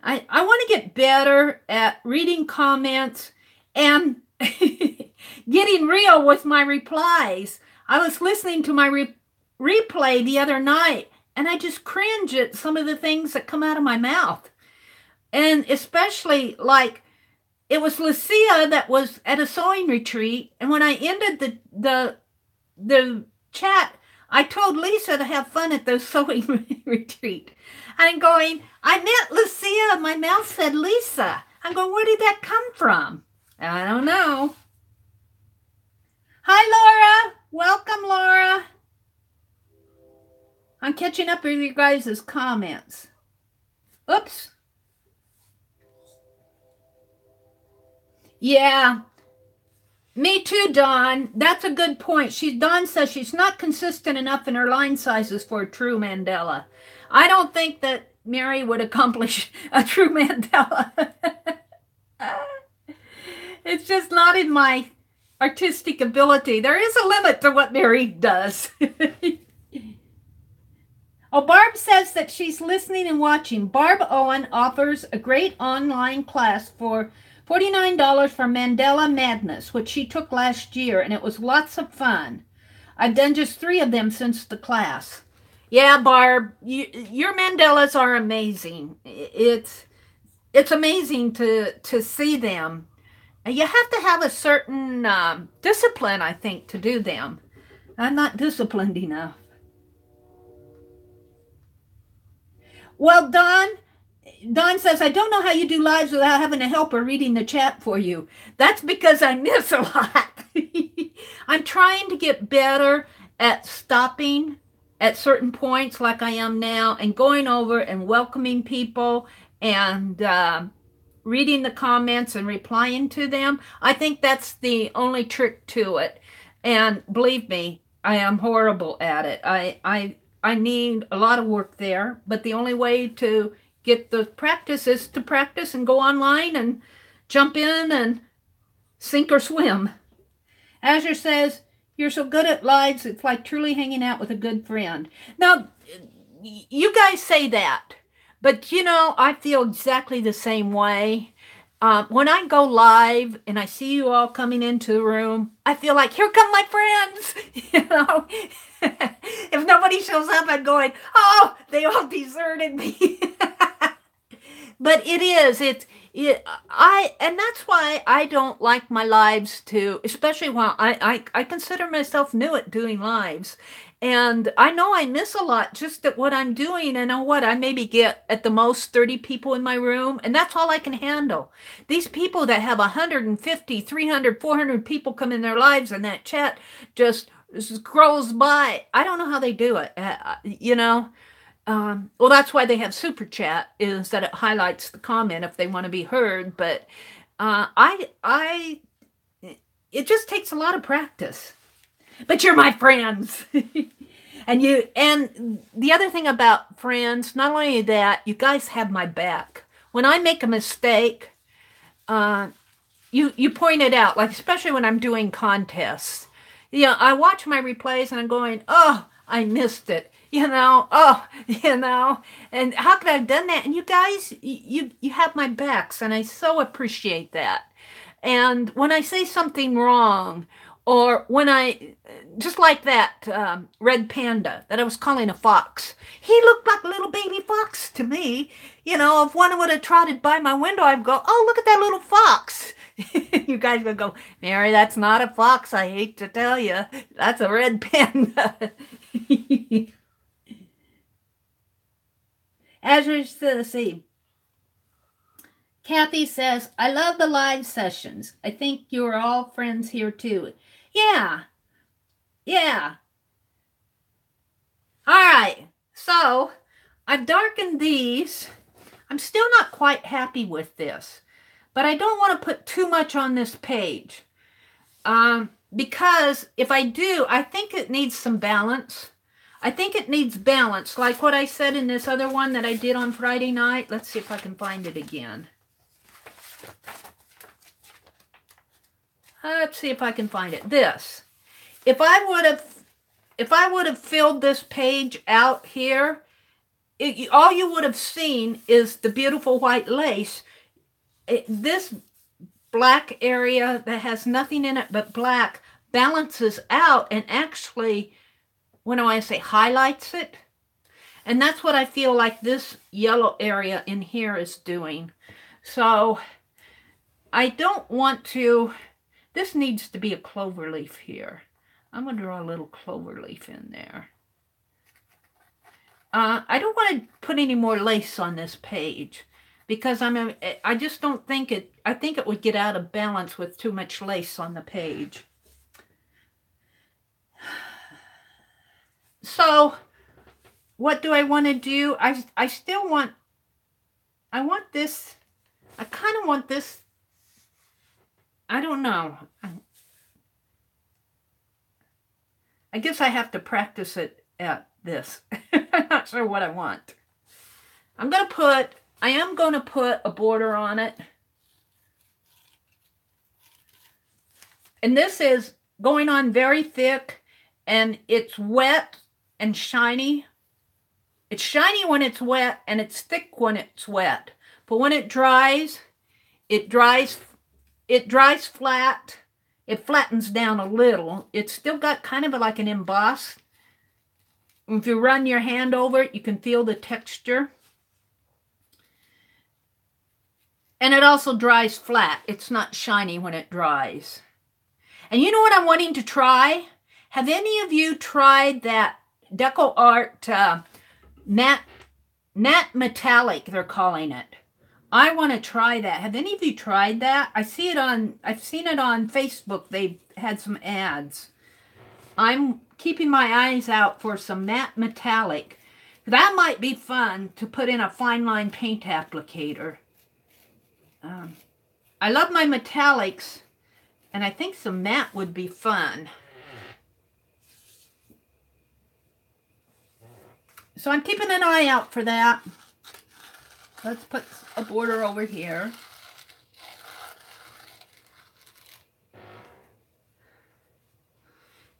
I want to get better at reading comments and getting real with my replies. I was listening to my replay the other night, and I just cringe at some of the things that come out of my mouth. And especially, like, it was Lucia that was at a sewing retreat, and when I ended the chat, I told Lisa to have fun at the sewing retreat. I'm going, I meant Lucia, my mouth said Lisa. I'm going, where did that come from? I don't know. Hi, Laura. Welcome, Laura. I'm catching up with you guys' comments. Oops. Yeah. Me too, Dawn. That's a good point. Dawn says she's not consistent enough in her line sizes for a true mandala. I don't think that Meri would accomplish a true mandala. It's just not in my artistic ability. There is a limit to what Meri does. Oh, Barb says that she's listening and watching. Barb Owen offers a great online class for $49 for Mandala Madness, which she took last year, and it was lots of fun. I've done just 3 of them since the class. Yeah, Barb, your mandalas are amazing. It's amazing to see them. You have to have a certain discipline, I think, to do them. I'm not disciplined enough. Well, Dawn says, I don't know how you do lives without having a helper reading the chat for you. That's because I miss a lot. I'm trying to get better at stopping at certain points like I am now and going over and welcoming people and reading the comments and replying to them. I think that's the only trick to it. And believe me, I am horrible at it. I need a lot of work there, but the only way to get the practice is to practice and go online and jump in and sink or swim. Azure says, you're so good at lives, it's like truly hanging out with a good friend. Now, you guys say that, but you know, I feel exactly the same way. When I go live and I see you all coming into the room, I feel like, here come my friends, you know. If nobody shows up, I'm going, oh, they all deserted me. But it is, and that's why I don't like my lives to, especially while I consider myself new at doing lives. And I know I miss a lot just at what I'm doing. And know what? I maybe get at the most 30 people in my room, and that's all I can handle. These people that have 150, 300, 400 people come in their lives, and that chat just scrolls by. I don't know how they do it, you know. Well, that's why they have super chat, is that it highlights the comment if they want to be heard. But it just takes a lot of practice. But you're my friends. And the other thing about friends, not only that, you guys have my back. When I make a mistake, you point it out, like especially when I'm doing contests. You know, I watch my replays and I'm going, oh, I missed it. And how could I have done that? And you guys, you have my backs, and I so appreciate that. And when I say something wrong, or when just like that red panda that I was calling a fox, he looked like a little baby fox to me. You know, if one would have trotted by my window, I'd go, oh, look at that little fox. You guys would go, Meri, that's not a fox. I hate to tell you, that's a red panda. As you see, Kathy says, I love the live sessions. I think you're all friends here too. Yeah. Yeah. All right. So I've darkened these. I'm still not quite happy with this, but I don't want to put too much on this page. Because if I do, I think it needs some balance. I think it needs balance, like what I said in this other one that I did on Friday night. Let's see if I can find it again. Let's see if I can find it. This. If I would have filled this page out here, all you would have seen is the beautiful white lace. This black area that has nothing in it but black balances out and actually, what do I say, highlights it. And that's what I feel like this yellow area in here is doing. So I don't want to, this needs to be a clover leaf here. I'm going to draw a little clover leaf in there. I don't want to put any more lace on this page because I just don't think it, I think it would get out of balance with too much lace on the page. So what do I want to do? I still want, I want this, I kind of want this, I don't know. I guess I have to practice it at this. I'm not sure what I want. I am going to put a border on it. And this is going on very thick, and it's wet and shiny. It's shiny when it's wet, and it's thick when it's wet. But when it dries flat. It flattens down a little. It's still got kind of like an emboss. If you run your hand over it, you can feel the texture. And it also dries flat. It's not shiny when it dries. And you know what I'm wanting to try? Have any of you tried that Deco Art matte metallic, they're calling it? I want to try that. Have any of you tried that? I've seen it on Facebook. They've had some ads. I'm keeping my eyes out for some matte metallic. That might be fun to put in a fine line paint applicator. I love my metallics, and I think some matte would be fun. So I'm keeping an eye out for that. Let's put a border over here.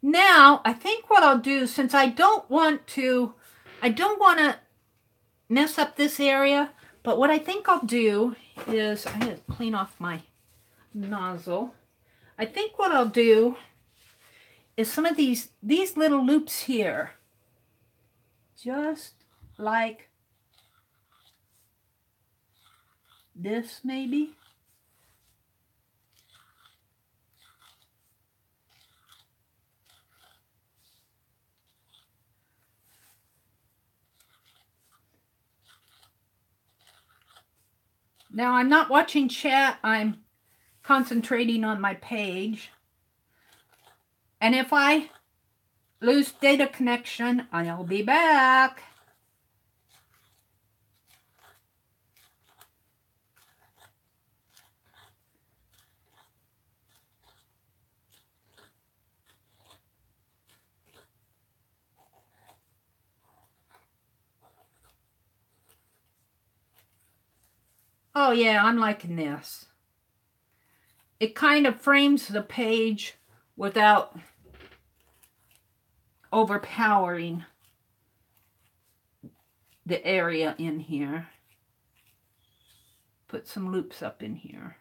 Now, I think what I'll do, since I don't want to mess up this area, but what I think I'll do is, I'm going to clean off my nozzle. I think what I'll do is some of these little loops here, just like this maybe. Now I'm not watching chat, I'm concentrating on my page. And if I lose data connection, I'll be back. Oh yeah, I'm liking this. It kind of frames the page without overpowering the area in here. Put some loops up in here.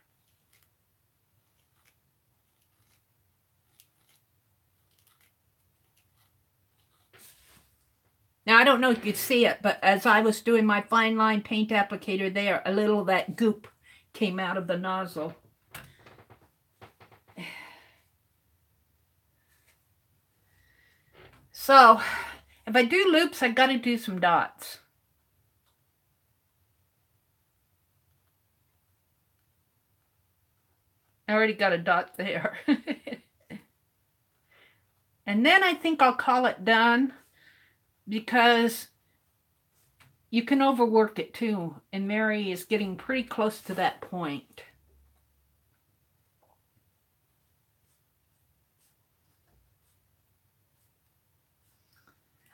Now, I don't know if you see it, but as I was doing my fine line paint applicator there, a little of that goop came out of the nozzle. So, if I do loops, I've got to do some dots. I already got a dot there. And then I think I'll call it done, because you can overwork it too. And Meri is getting pretty close to that point.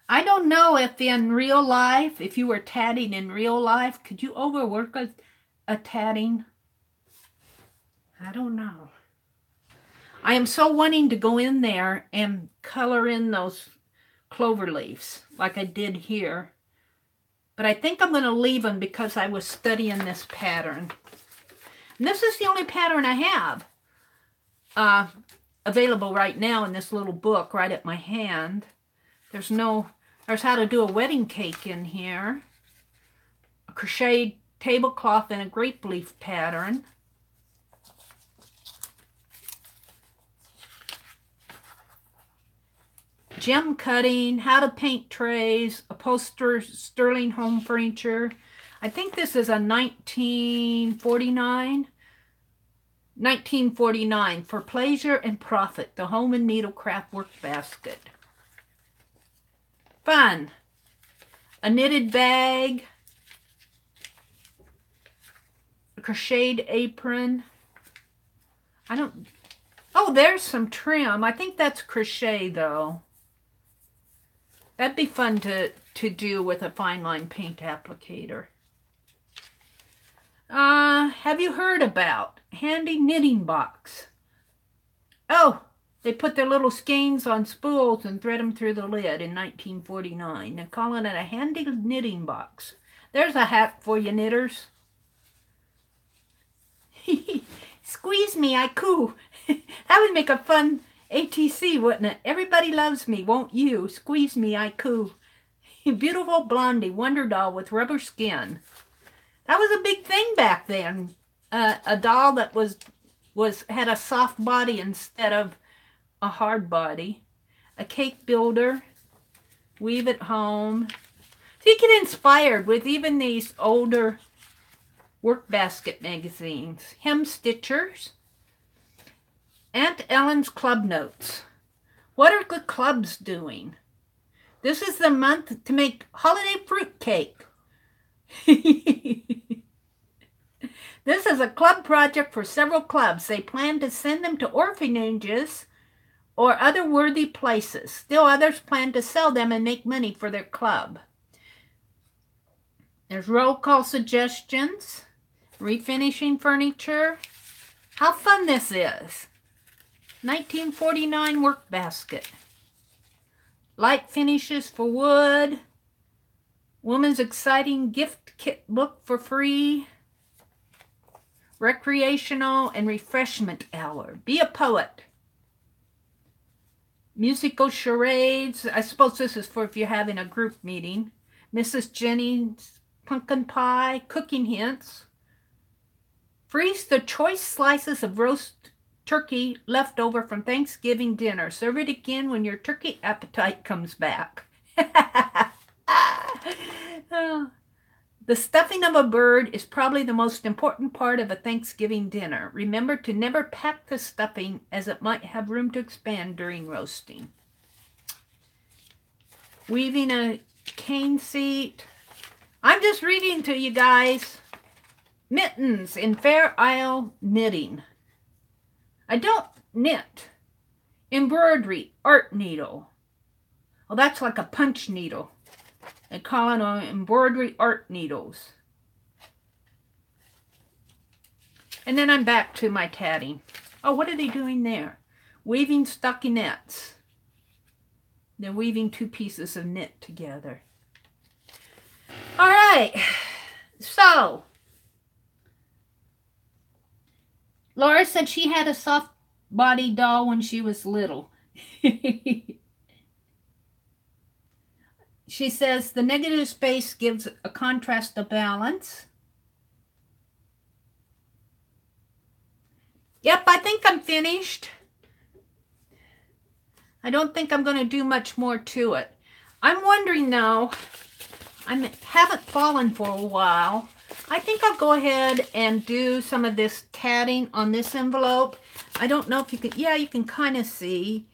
I don't know if in real life, if you were tatting in real life, could you overwork a tatting? I don't know. I am so wanting to go in there and color in those clover leaves like I did here. But I think I'm going to leave them because I was studying this pattern. And this is the only pattern I have available right now in this little book right at my hand. There's how to do a wedding cake in here. A crocheted tablecloth and a grape leaf pattern. Gem cutting, how to paint trays, upholster sterling home furniture. I think this is a 1949 for pleasure and profit, the home and needlecraft work basket. Fun. A knitted bag, a crocheted apron. Oh, there's some trim. I think that's crochet though. That'd be fun to do with a fine line paint applicator. Have you heard about handy knitting box? Oh, they put their little skeins on spools and thread them through the lid in 1949. They're calling it a handy knitting box. There's a hack for you knitters. Squeeze me, I coo. That would make a fun ATC, wouldn't it? Everybody loves me, won't you? Squeeze me, I coo. Beautiful blondie wonder doll with rubber skin. That was a big thing back then. A doll that had a soft body instead of a hard body. A cake builder. Weave at home. So you get inspired with even these older work basket magazines. Hem stitchers. Aunt Ellen's Club Notes. What are the clubs doing? This is the month to make holiday fruit cake. This is a club project for several clubs. They plan to send them to orphanages or other worthy places. Still others plan to sell them and make money for their club. There's roll call suggestions. Refinishing furniture. How fun this is. 1949 work basket. Light finishes for wood. Woman's exciting gift kit book for free. Recreational and refreshment hour. Be a poet. Musical charades. I suppose this is for if you're having a group meeting. Mrs. Jennings' pumpkin pie. Cooking hints. Freeze the choice slices of roast turkey left over from Thanksgiving dinner. Serve it again when your turkey appetite comes back. The stuffing of a bird is probably the most important part of a Thanksgiving dinner. Remember to never pack the stuffing, as it might have room to expand during roasting. Weaving a cane seat. I'm just reading to you guys. Mittens in Fair Isle Knitting. I don't knit. Embroidery, art needle. Well, that's like a punch needle. They call it embroidery art needles. And then I'm back to my tatting. Oh, what are they doing there? Weaving stockinettes. They're weaving two pieces of knit together. All right. So, Laura said she had a soft body doll when she was little. She says the negative space gives a contrast of balance. Yep, I think I'm finished. I don't think I'm going to do much more to it. I'm wondering though, I haven't fallen for a while. I think I'll go ahead and do some of this tatting on this envelope I don't know if you can, yeah, you can kind of see.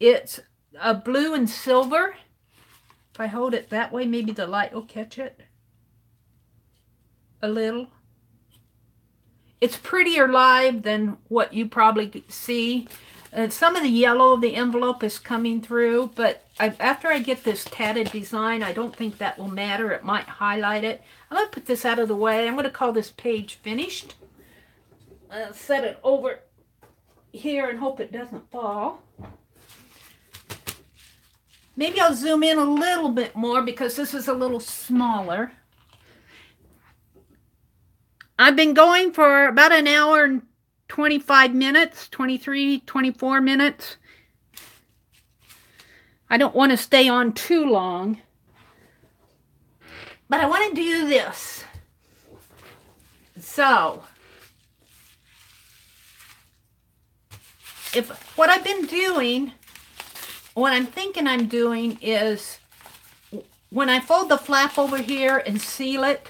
It's a blue and silver. If I hold it that way, maybe the light will catch it a little. It's prettier live than what you probably see. Some of the yellow of the envelope is coming through, but after I get this tatted design, I don't think that will matter. It might highlight it. I'm going to put this out of the way. I'm going to call this page finished. I'll set it over here and hope it doesn't fall. Maybe I'll zoom in a little bit more because this is a little smaller. I've been going for about an hour and 25 minutes, 23, 24 minutes. I don't want to stay on too long, but I want to do this. So, what I've been doing, what I'm thinking I'm doing is when I fold the flap over here and seal it,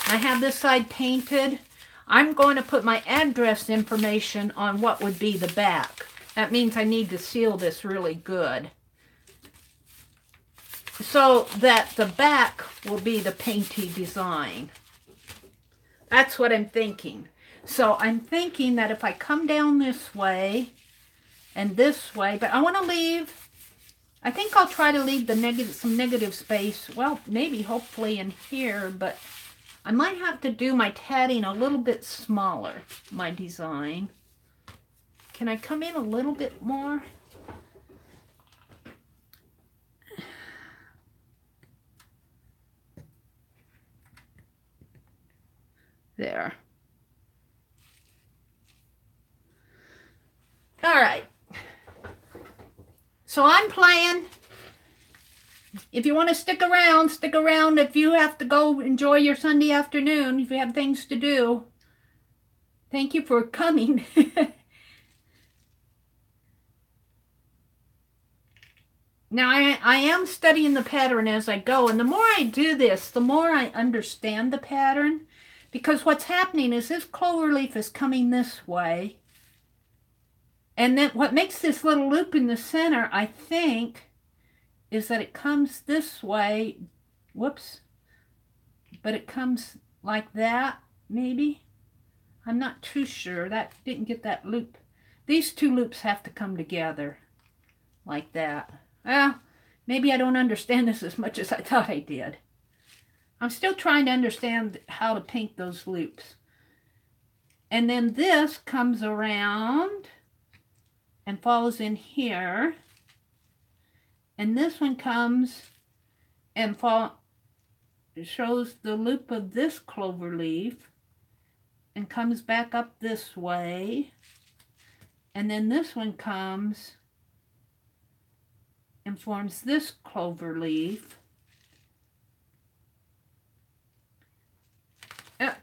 I have this side painted, I'm going to put my address information on what would be the back. That means I need to seal this really good, so that the back will be the painty design. That's what I'm thinking. So I'm thinking that if I come down this way and this way, but I want to leave, I think I'll try to leave some negative space. Well, maybe hopefully in here, but I might have to do my tatting a little bit smaller, my design. Can I come in a little bit more? There. All right. So I'm playing. If you want to stick around, stick around. If you have to go enjoy your Sunday afternoon, if you have things to do. Thank you for coming. Now, I am studying the pattern as I go, and the more I do this, the more I understand the pattern, because what's happening is this clover leaf is coming this way, and then what makes this little loop in the center, I think, is that it comes this way, whoops, but it comes like that, maybe. I'm not too sure. That didn't get that loop. These two loops have to come together like that. Well, maybe I don't understand this as much as I thought I did. I'm still trying to understand how to paint those loops. And then this comes around and falls in here. And this one comes and shows the loop of this clover leaf and comes back up this way. And then this one comes and forms this clover leaf. Get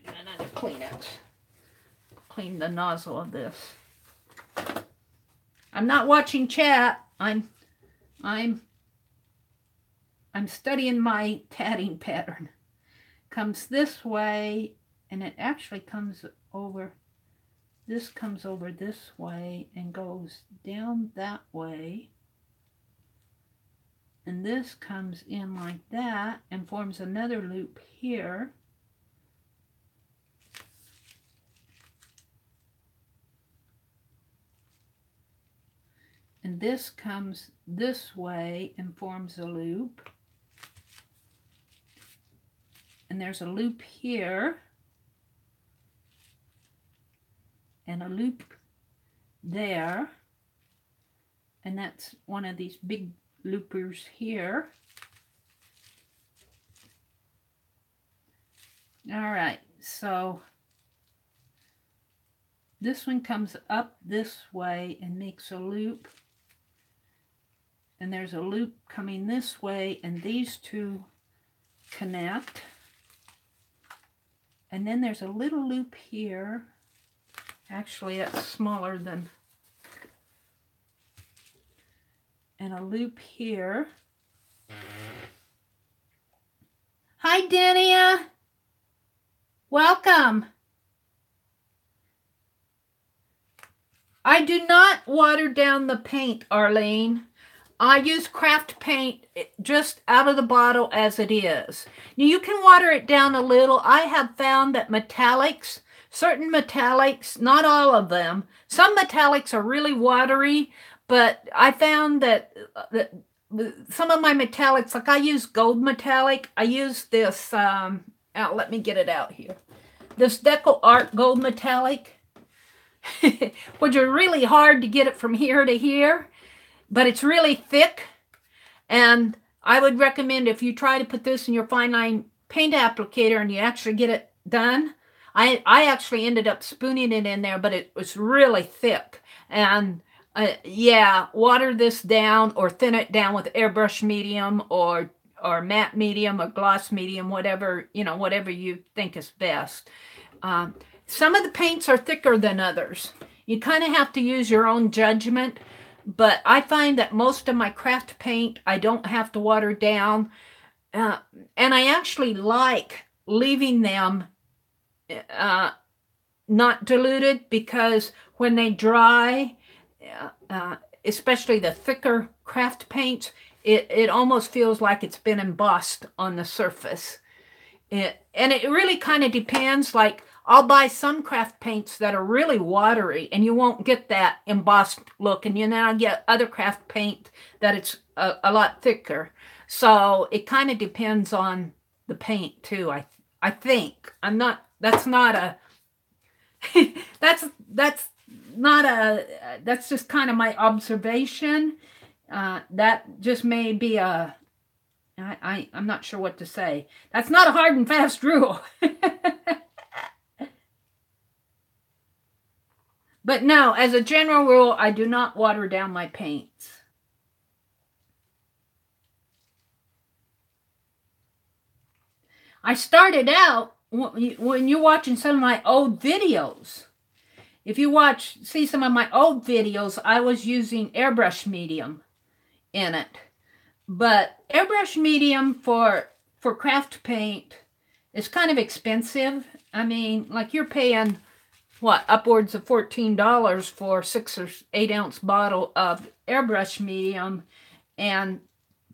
another Kleenex. Clean the nozzle of this. I'm not watching chat. I'm studying my tatting pattern. Comes this way, and it actually comes over. This comes over this way and goes down that way. And this comes in like that and forms another loop here. And this comes this way and forms a loop. And there's a loop here. And a loop there, and that's one of these big loopers here. All right, so this one comes up this way and makes a loop, and there's a loop coming this way, and these two connect, and then there's a little loop here. Actually, it's smaller than, and a loop here. Hi, Denia. Welcome. I do not water down the paint, Arlene. I use craft paint just out of the bottle as it is. Now, you can water it down a little. I have found that metallics, certain metallics, not all of them, some metallics are really watery, but I found that some of my metallics, like I use gold metallic. I use this, let me get it out here. This Deco Art Gold Metallic, which are really hard to get it from here to here. But it's really thick, and I would recommend if you try to put this in your fine line paint applicator and you actually get it done. I actually ended up spooning it in there, but it was really thick. And yeah, water this down or thin it down with airbrush medium or matte medium or gloss medium, whatever, you know, whatever you think is best. Some of the paints are thicker than others. You kind of have to use your own judgment. But I find that most of my craft paint, I don't have to water down. And I actually like leaving them not diluted, because when they dry, especially the thicker craft paints, it almost feels like it's been embossed on the surface. And it really kind of depends. Like, I'll buy some craft paints that are really watery, and you won't get that embossed look. And you now get other craft paint that it's a lot thicker. So it kind of depends on the paint too. I think that's just kind of my observation. That just may be I'm not sure what to say. That's not a hard and fast rule. But no, as a general rule, I do not water down my paints. I started out, when you're watching some of my old videos, if you see some of my old videos, I was using airbrush medium in it. But airbrush medium for craft paint is kind of expensive. I mean, like, you're paying, what, upwards of $14 for 6 or 8 ounce bottle of airbrush medium and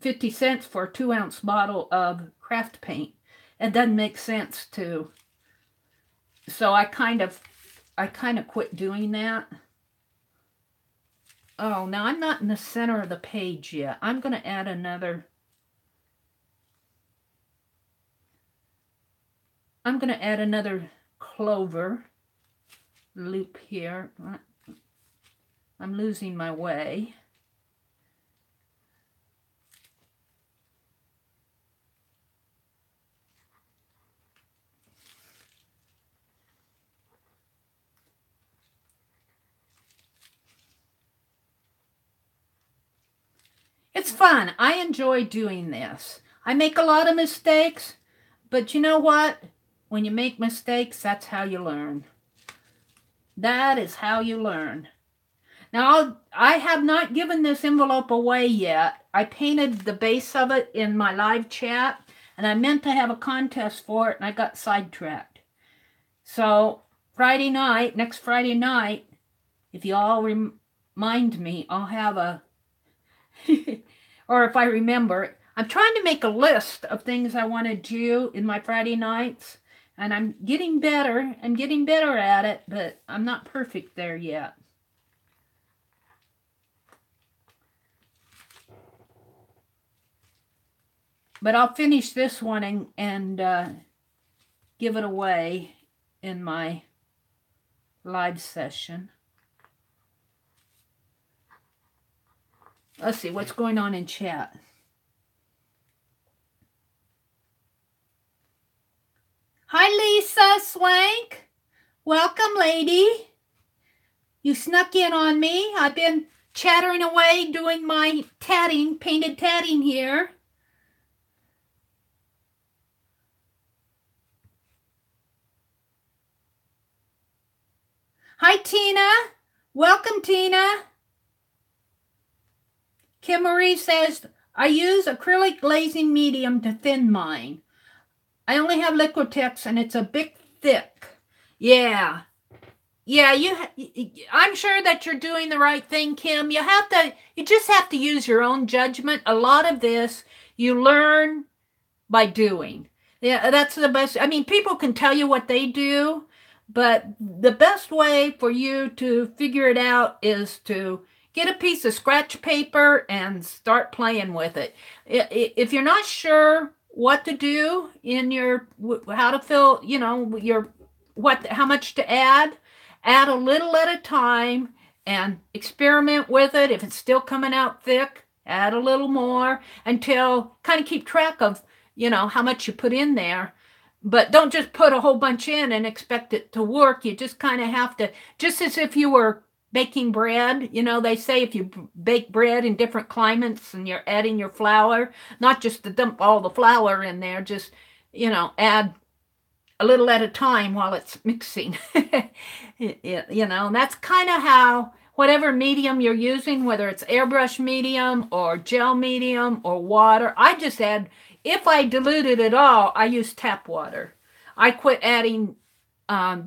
50 cents for a 2 ounce bottle of craft paint. It doesn't make sense to. So I kind of quit doing that. Oh, now I'm not in the center of the page yet. I'm going to add another. I'm going to add another clover loop here. I'm losing my way. It's fun. I enjoy doing this. I make a lot of mistakes, but you know what? When you make mistakes, that's how you learn. That is how you learn. Now, I have not given this envelope away yet. I painted the base of it in my live chat, and I meant to have a contest for it, and I got sidetracked. So, next Friday night, if you all remind me, I'll have a, or if I remember, I'm trying to make a list of things I want to do in my Friday nights. And I'm getting better. I'm getting better at it, but I'm not perfect there yet. But I'll finish this one and give it away in my live session. Let's see what's going on in chat. Hi, Lisa Swank. Welcome, lady. You snuck in on me. I've been chattering away doing my tatting, painted tatting here. Hi, Tina. Welcome, Tina. Kim Marie says, I use acrylic glazing medium to thin mine. I only have Liquitex, and it's a bit thick. Yeah. Yeah, I'm sure that you're doing the right thing, Kim. You just have to use your own judgment. A lot of this you learn by doing. Yeah, that's the best. I mean, people can tell you what they do, but the best way for you to figure it out is to get a piece of scratch paper and start playing with it. If you're not sure what to do in your how to fill, your how much to add a little at a time and experiment with it. If it's still coming out thick, add a little more until kind of keep track of how much you put in there. But don't just put a whole bunch in and expect it to work. You just kind of have to, just as if you were baking bread. They say if you bake bread in different climates and you're adding your flour, not just to dump all the flour in there, just, add a little at a time while it's mixing. And that's kind of how whatever medium you're using, whether it's airbrush medium or gel medium or water, I just add, if I diluted it all, I use tap water. I quit adding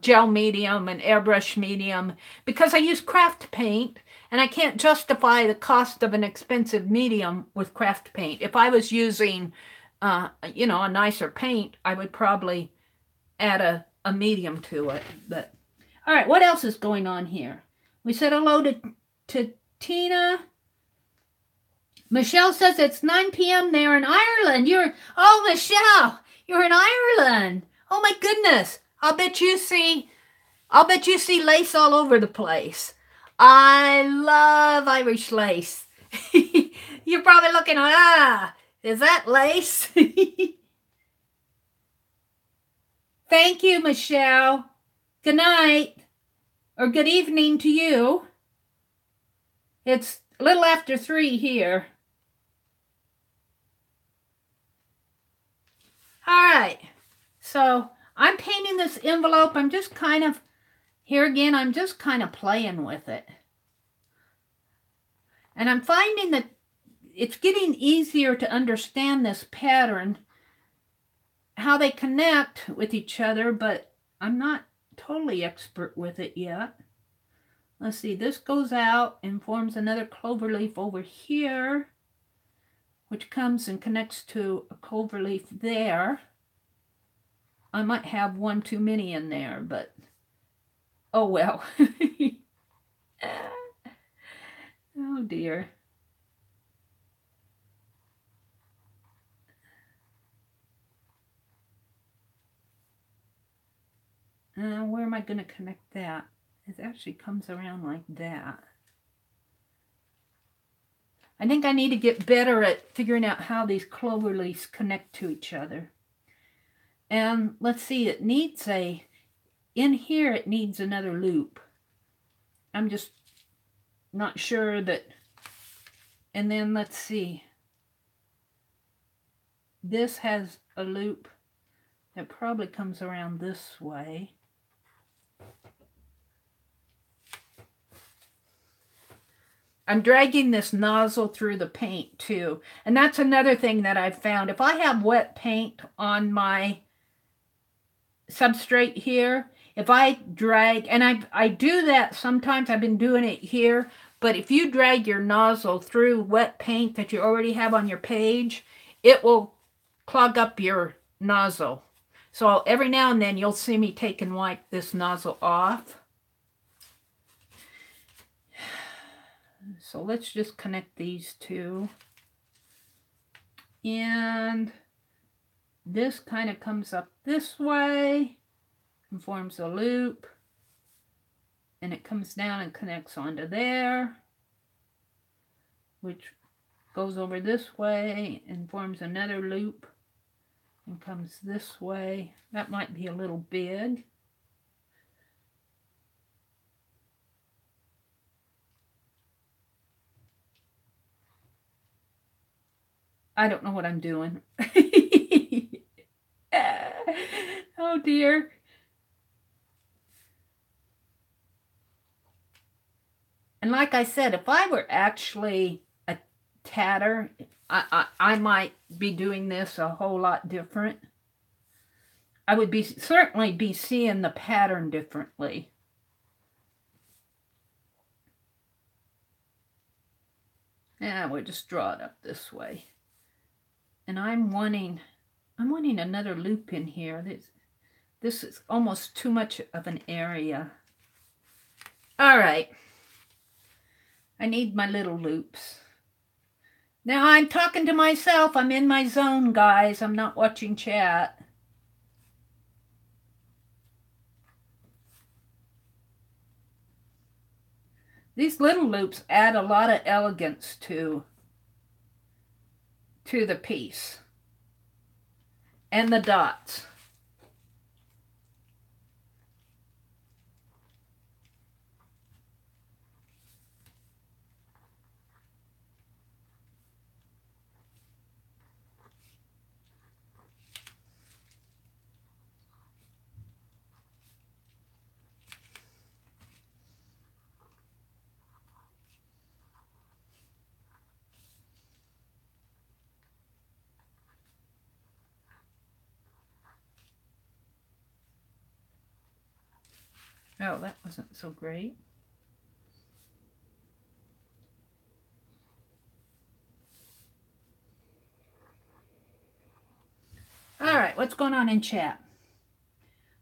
gel medium and airbrush medium because I use craft paint and I can't justify the cost of an expensive medium with craft paint. If I was using, a nicer paint, I would probably add a medium to it. But all right, what else is going on here? We said hello to Tina. Michelle says it's 9 p.m. there in Ireland. Michelle, you're in Ireland. Oh my goodness. I'll bet you see lace all over the place. I love Irish lace. You're probably looking, is that lace? Thank you, Michelle. Good night, or good evening to you. It's a little after 3 here. All right, so I'm painting this envelope. I'm just kind of playing with it. And I'm finding that it's getting easier to understand this pattern, how they connect with each other, but I'm not totally expert with it yet. Let's see, this goes out and forms another clover leaf over here, which comes and connects to a clover leaf there. I might have one too many in there, but oh well. Oh dear. Where am I going to connect that? It actually comes around like that. I think I need to get better at figuring out how these clover leaves connect to each other. And let's see, in here it needs another loop. I'm just not sure that, and then let's see. This has a loop that probably comes around this way. I'm dragging this nozzle through the paint too. And that's another thing that I've found. If I have wet paint on my substrate here, if I drag, and I do that sometimes, I've been doing it here, but if you drag your nozzle through wet paint that you already have on your page, it will clog up your nozzle. So every now and then you'll see me take and wipe this nozzle off. So let's just connect these two. And this kind of comes up this way and forms a loop. And it comes down and connects onto there, which goes over this way and forms another loop and comes this way. That might be a little big. I don't know what I'm doing. Oh dear. And like I said, if I were actually a tatter, I might be doing this a whole lot different. I would certainly be seeing the pattern differently. Yeah, we'll just draw it up this way. And I'm wanting another loop in here. This is almost too much of an area. All right. I need my little loops. Now I'm talking to myself. I'm in my zone, guys. I'm not watching chat. These little loops add a lot of elegance to the piece. And the dots. Oh, that wasn't so great. All right, what's going on in chat?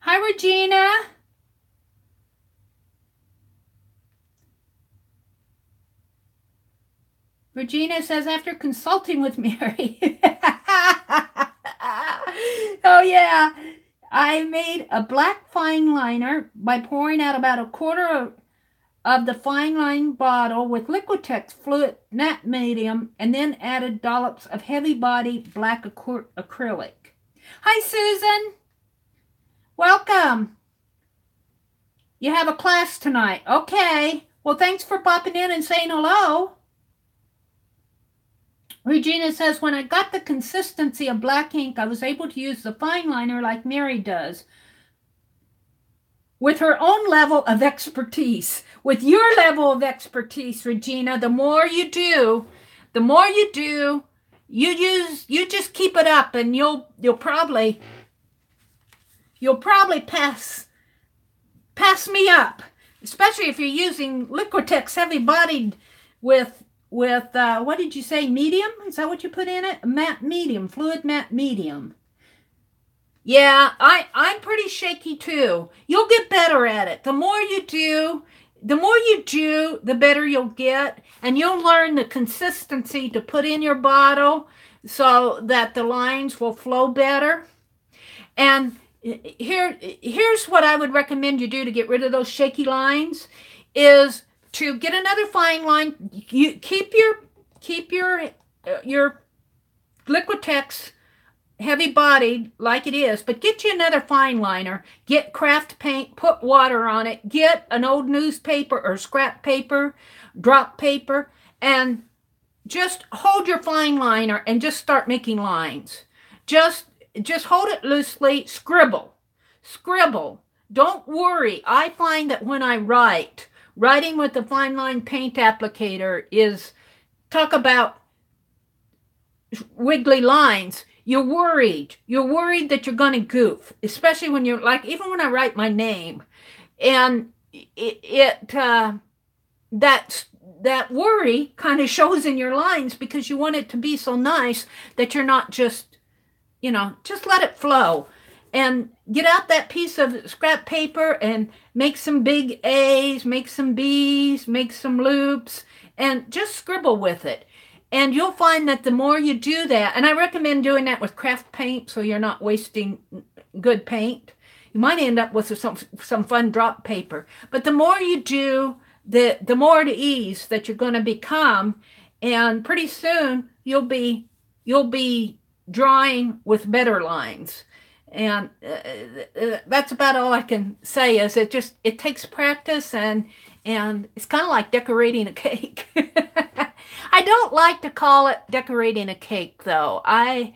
Hi, Regina. Regina says, after consulting with Meri. Oh, yeah. I made a black fine liner by pouring out about a quarter of the fine line bottle with Liquitex fluid matte medium, and then added dollops of heavy body black acrylic. Hi, Susan. Welcome. You have a class tonight. Okay. Well, thanks for popping in and saying hello. Regina says, when I got the consistency of black ink, I was able to use the fine liner like Meri does. With her own level of expertise. With your level of expertise, Regina, the more you do, you just keep it up, and you'll probably pass me up. Especially if you're using Liquitex heavy bodied with what did you say, medium? Is that what you put in it? Matte medium, fluid matte medium. Yeah, I'm pretty shaky too. You'll get better at it. The more you do, the better you'll get, and you'll learn the consistency to put in your bottle so that the lines will flow better. And here's what I would recommend you do to get rid of those shaky lines is to get another fine line. You keep your Liquitex heavy bodied like it is, but get you another fine liner. Get craft paint, put water on it, get an old newspaper or scrap paper, drop paper, and just hold your fine liner and just start making lines. Just hold it loosely, scribble. Don't worry. I find that when I writing with the fine line paint applicator is, talk about wiggly lines. You're worried that you're going to goof, especially when you're like, even when I write my name, and that worry kind of shows in your lines because you want it to be so nice that you're not just let it flow. And get out that piece of scrap paper and make some big A's, make some B's, make some loops, and just scribble with it. And you'll find that the more you do that, and I recommend doing that with craft paint so you're not wasting good paint. You might end up with some fun drop paper. But the more you do, the more at ease that you're going to become. And pretty soon you'll be drawing with better lines. And that's about all I can say is it takes practice, and it's kind of like decorating a cake. I don't like to call it decorating a cake, though. To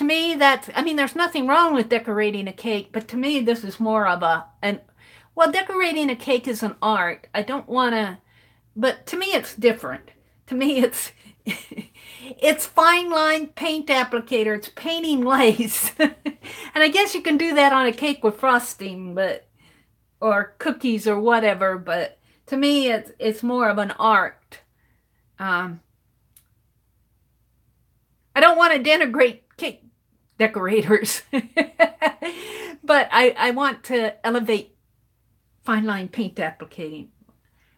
me, there's nothing wrong with decorating a cake, but to me, this is more of decorating a cake is an art. I don't want to, but to me, it's different. To me, it's fine line paint applicator. It's painting lace. And I guess you can do that on a cake with frosting, or cookies or whatever, but to me, it's more of an art. I don't want to denigrate cake decorators, but I want to elevate fine line paint applicating.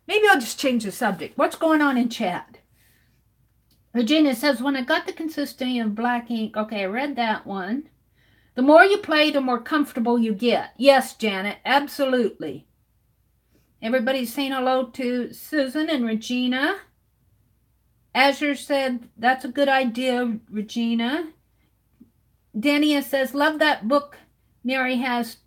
Maybe I'll just change the subject. What's going on in chat? Regina says, when I got the consistency of black ink, okay, I read that one. The more you play, the more comfortable you get. Yes, Janet, absolutely. Everybody's saying hello to Susan and Regina. Azure said, that's a good idea, Regina. Dania says, love that book Meri has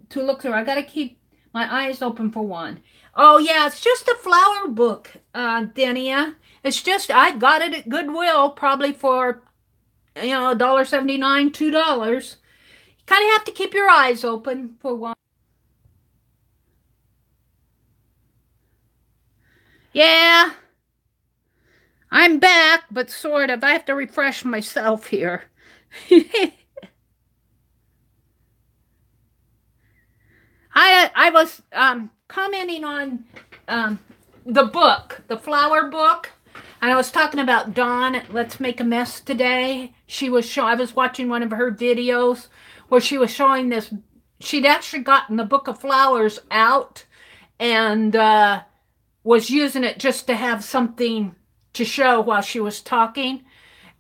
to look through. I got to keep my eyes open for one. Oh, yeah, it's just a flower book, Dania. It's just, I got it at Goodwill, probably for, you know, $1.79, $2. You kind of have to keep your eyes open for one. Yeah, I'm back, but sort of. I have to refresh myself here. I was commenting on the book, the flower book, and I was talking about Dawn at Let's Make a Mess today. I was watching one of her videos where she was showing this. She'd actually gotten the book of flowers out and was using it just to have something to show while she was talking.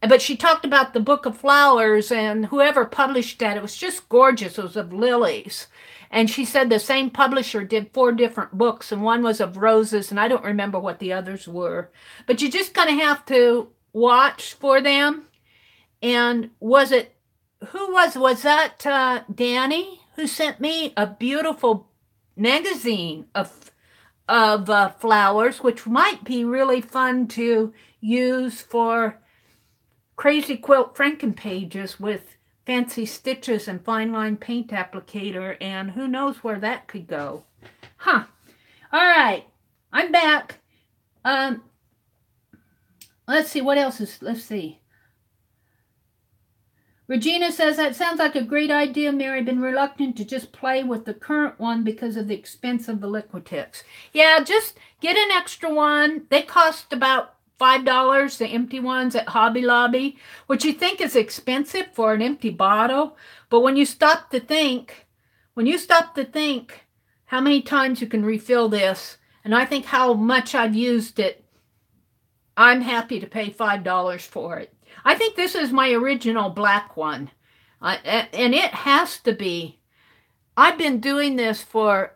But she talked about the book of flowers, and whoever published that, it was just gorgeous. It was of lilies. And she said the same publisher did 4 different books, and one was of roses, and I don't remember what the others were. But you just kind of have to watch for them. And was that Danny who sent me a beautiful magazine of flowers, which might be really fun to use for crazy quilt franken pages with fancy stitches and fine line paint applicator, and who knows where that could go. Huh. All right. I'm back. Let's see. What else is... Let's see. Regina says, that sounds like a great idea, Meri. Been reluctant to just play with the current one because of the expense of the Liquitex. Yeah, just get an extra one. They cost about $5, the empty ones at Hobby Lobby, which you think is expensive for an empty bottle. But when you stop to think how many times you can refill this, and I think how much I've used it, I'm happy to pay $5 for it. I think this is my original black one. And it has to be. I've been doing this for,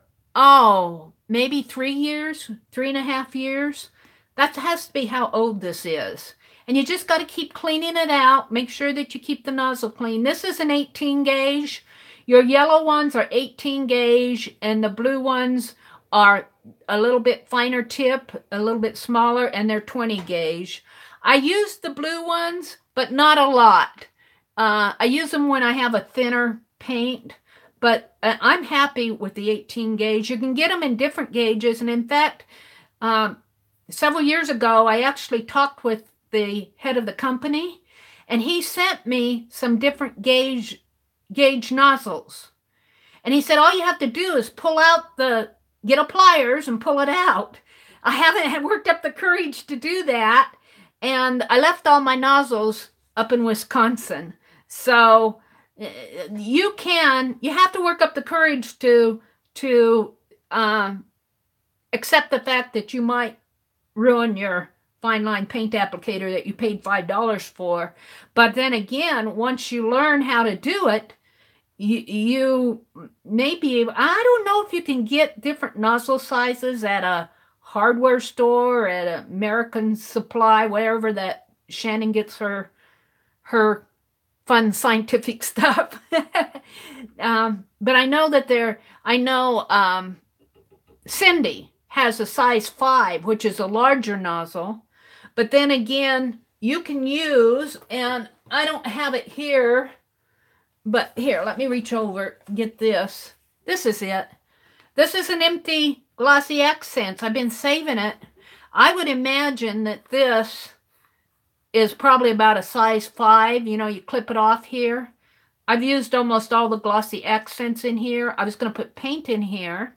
maybe 3 years, 3.5 years. That has to be how old this is. And you just got to keep cleaning it out. Make sure that you keep the nozzle clean. This is an 18 gauge. Your yellow ones are 18 gauge, and the blue ones are a little bit finer tip, a little bit smaller, and they're 20 gauge. I use the blue ones, but not a lot. I use them when I have a thinner paint, but I'm happy with the 18 gauge. You can get them in different gauges, and in fact, several years ago, I actually talked with the head of the company, and he sent me some different gauge nozzles. And he said, all you have to do is get a pliers and pull it out. I haven't worked up the courage to do that, and I left all my nozzles up in Wisconsin. So you have to work up the courage to accept the fact that you might ruin your fine line paint applicator that you paid $5 for. But then again, once you learn how to do it, you may be able, I don't know if you can get different nozzle sizes at a hardware store, at American Supply, wherever that Shannon gets her fun scientific stuff. But I know that Cindy has a size 5, which is a larger nozzle. But then again, you can use, and I don't have it here, but here, let me reach over, get this. This is it. This is an empty glossy accents. I've been saving it. I would imagine that this is probably about a size 5. You know, you clip it off here. I've used almost all the glossy accents in here. I was going to put paint in here.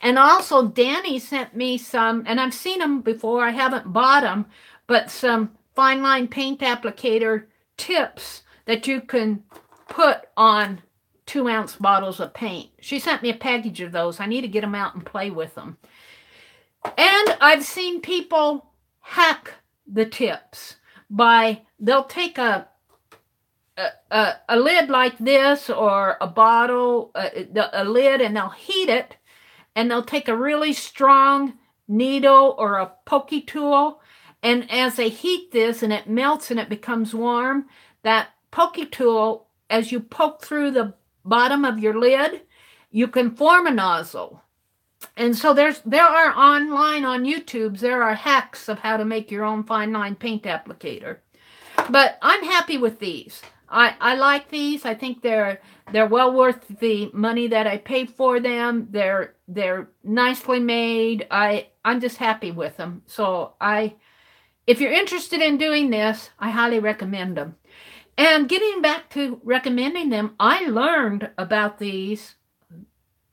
And also, Danny sent me some, and I've seen them before. I haven't bought them, but some fine line paint applicator tips that you can put on 2-ounce bottles of paint. She sent me a package of those. I need to get them out and play with them. And I've seen people hack the tips by, they'll take a lid like this, or a bottle, a lid, and they'll heat it, and they'll take a really strong needle or a pokey tool, and as they heat this and it melts and it becomes warm, that pokey tool, as you poke through the bottom of your lid, you can form a nozzle. And so there are online on YouTube, there are hacks of how to make your own fine line paint applicator. But I'm happy with these. I like these. I think they're well worth the money that I paid for them. They're nicely made. I'm just happy with them. So if you're interested in doing this, I highly recommend them. And getting back to recommending them, I learned about these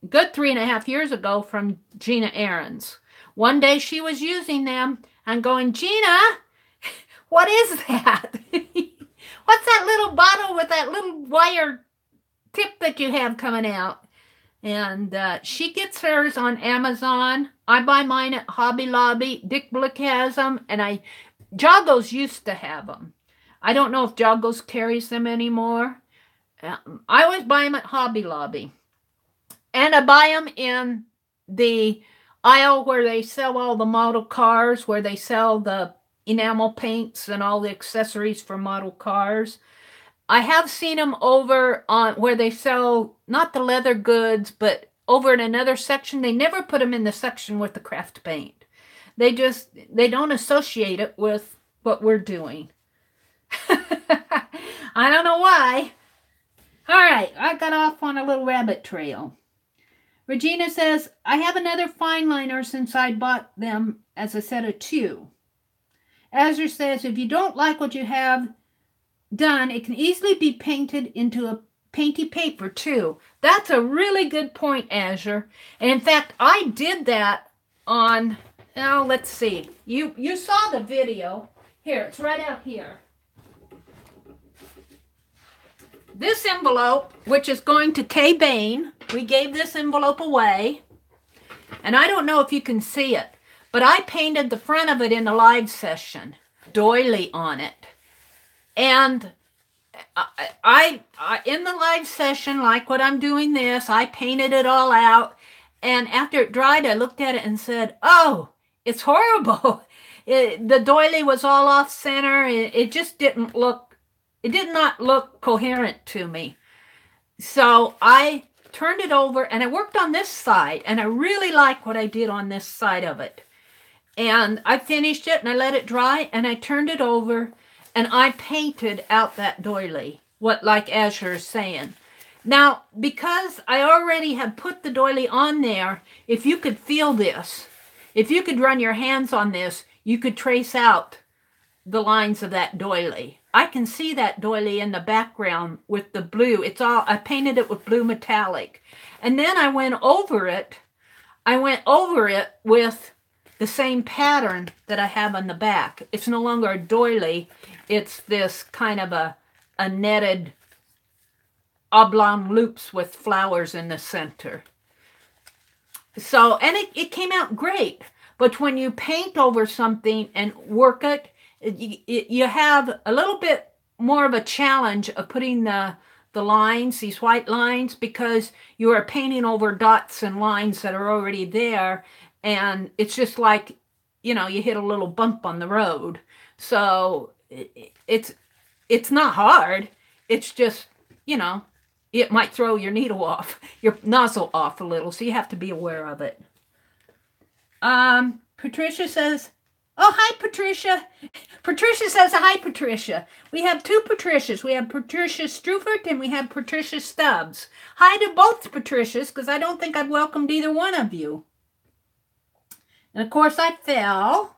good 3.5 years ago from Gina Ahrens. One day she was using them and going, Gina, what is that? What's that little bottle with that little wire tip that you have coming out? And she gets hers on Amazon. I buy mine at Hobby Lobby. Dick Blick has them, and Joggles used to have them. I don't know if Joggles carries them anymore. I always buy them at Hobby Lobby. And I buy them in the aisle where they sell all the model cars, where they sell the enamel paints and all the accessories for model cars. I have seen them over on where they sell, not the leather goods, but over in another section. They never put them in the section with the craft paint. They don't associate it with what we're doing. I don't know why. All right, I got off on a little rabbit trail. Regina says, I have another fine liner since I bought them as a set of 2. Azure says, if you don't like what you have done, it can easily be painted into a painty paper too. That's a really good point, Azure. And in fact, I did that on, now let's see. You saw the video. Here, it's right out here. This envelope, which is going to Kay Bain, we gave this envelope away. And I don't know if you can see it, but I painted the front of it in the live session, doily on it. And I in the live session, like what I'm doing this, I painted it all out. And after it dried, I looked at it and said, oh, it's horrible. The doily was all off center. It just didn't look, it did not look coherent to me. So I turned it over and I worked on this side, and I really like what I did on this side of it. And I finished it and I let it dry and I turned it over and I painted out that doily, like Azure is saying. Now, because I already had put the doily on there, if you could feel this, if you could run your hands on this, you could trace out the lines of that doily. I can see that doily in the background with the blue. I painted it with blue metallic. And then I went over it with the same pattern that I have on the back. It's no longer a doily. It's this kind of a netted oblong loops with flowers in the center. So, and it came out great. But when you paint over something and work it, you have a little bit more of a challenge of putting the lines, these white lines, because you are painting over dots and lines that are already there. And it's just like, you hit a little bump on the road. So it's not hard. It's just, it might throw your needle off, your nozzle off a little. So you have to be aware of it. Patricia says, oh, hi, Patricia. Patricia says, hi, Patricia. We have 2 Patricias. We have Patricia Strufert and we have Patricia Stubbs. Hi to both Patricias, because I don't think I've welcomed either one of you. And of course I fell.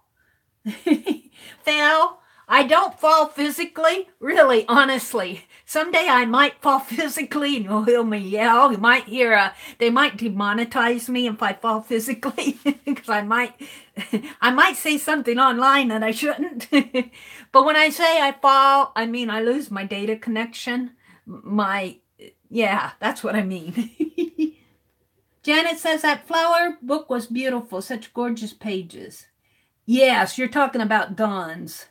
I don't fall physically, really, honestly. Someday I might fall physically and you'll hear me yell. You might hear, they might demonetize me if I fall physically because I might say something online that I shouldn't. But when I say I fall, I mean I lose my data connection. Yeah, that's what I mean. Janet says that flower book was beautiful, such gorgeous pages. Yes, you're talking about Dawn's.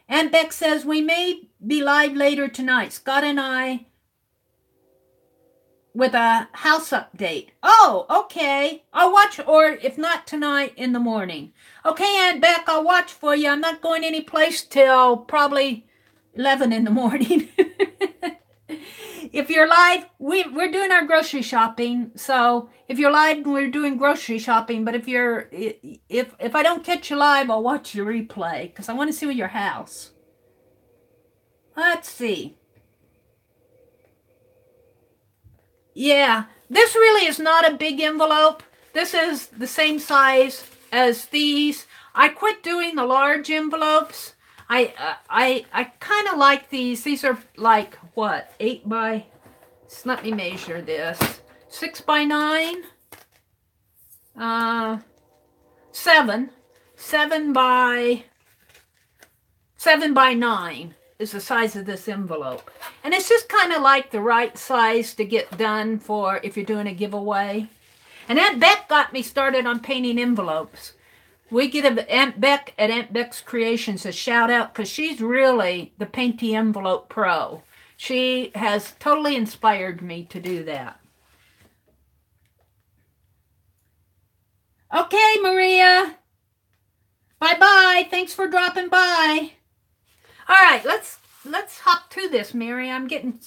And Beck says, we may be live later tonight. Scott and I with a house update. Oh, okay. I'll watch, or if not tonight, in the morning. Okay, Aunt Beck, I'll watch for you. I'm not going any place till probably 11 in the morning. If you're live, we're doing our grocery shopping. So if you're live, we're doing grocery shopping. But if I don't catch you live, I'll watch your replay because I want to see your house. Let's see. Yeah, this really is not a big envelope. This is the same size as these. I quit doing the large envelopes. I kind of like these. These are like, what, 8 by, let me measure this, 6 by 9, 7 by 9 is the size of this envelope. And it's just kind of like the right size to get done for if you're doing a giveaway. And Aunt Beck got me started on painting envelopes. We give Aunt Beck at Aunt Beck's Creations a shout out because she's really the painty envelope pro. She has totally inspired me to do that. Okay, Maria. Bye-bye. Thanks for dropping by. All right, let's hop to this, Mary. I'm getting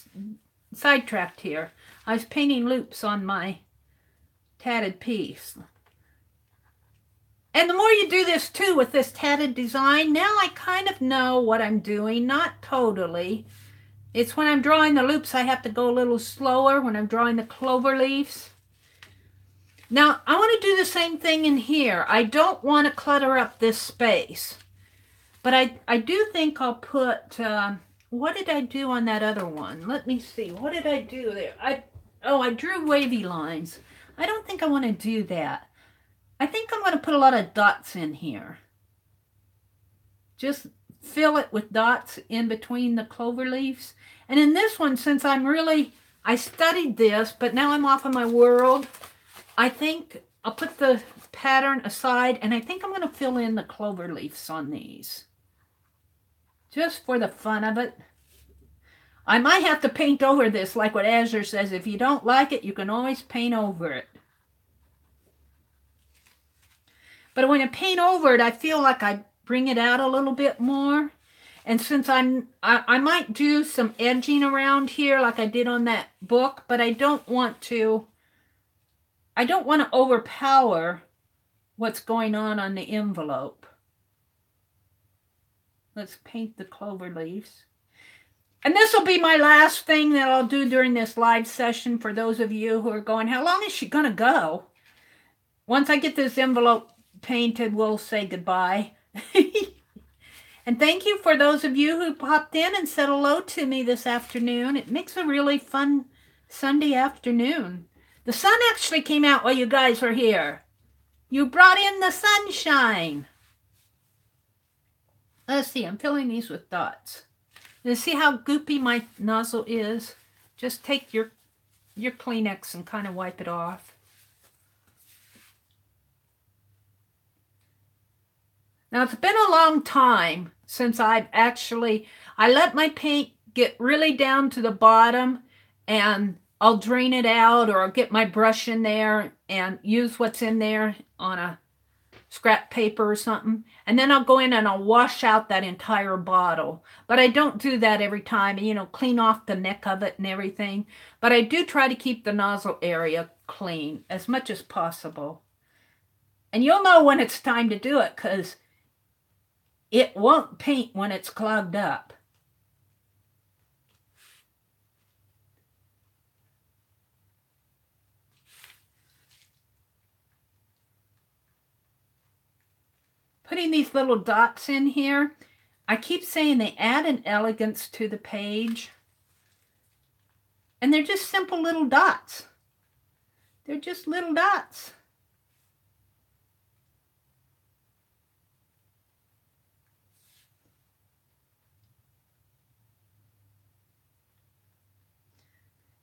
sidetracked here. I was painting loops on my tatted piece. And the more you do this too with this tatted design, now I kind of know what I'm doing, not totally. It's when I'm drawing the loops, I have to go a little slower when I'm drawing the clover leaves. Now, I want to do the same thing in here. I don't want to clutter up this space. But I do think I'll put, what did I do on that other one? Let me see. What did I do there? I drew wavy lines. I don't think I want to do that. I think I'm going to put a lot of dots in here. Just fill it with dots in between the clover leaves. And in this one, since I studied this, but now I'm off of my world, I think I'll put the pattern aside, and I think I'm going to fill in the clover leaves on these. Just for the fun of it. I might have to paint over this, like what Azure says. If you don't like it, you can always paint over it. But when I paint over it, I feel like I bring it out a little bit more. And since I might do some edging around here like I did on that book, but I don't want to overpower what's going on the envelope. Let's paint the clover leaves. And this will be my last thing that I'll do during this live session for those of you who are going, how long is she going to go? Once I get this envelope painted, we'll say goodbye. And thank you for those of you who popped in and said hello to me this afternoon. It makes a really fun Sunday afternoon. The sun actually came out while you guys were here. You brought in the sunshine. Let's see, I'm filling these with dots. You see how goopy my nozzle is? Just take your Kleenex and kind of wipe it off. Now, it's been a long time since I let my paint get really down to the bottom and I'll drain it out, or I'll get my brush in there and use what's in there on a scrap paper or something. And then I'll go in and I'll wash out that entire bottle. But I don't do that every time, clean off the neck of it and everything. But I do try to keep the nozzle area clean as much as possible. And you'll know when it's time to do it because it won't paint when it's clogged up. Putting these little dots in here, I keep saying they add an elegance to the page. And they're just simple little dots. They're just little dots.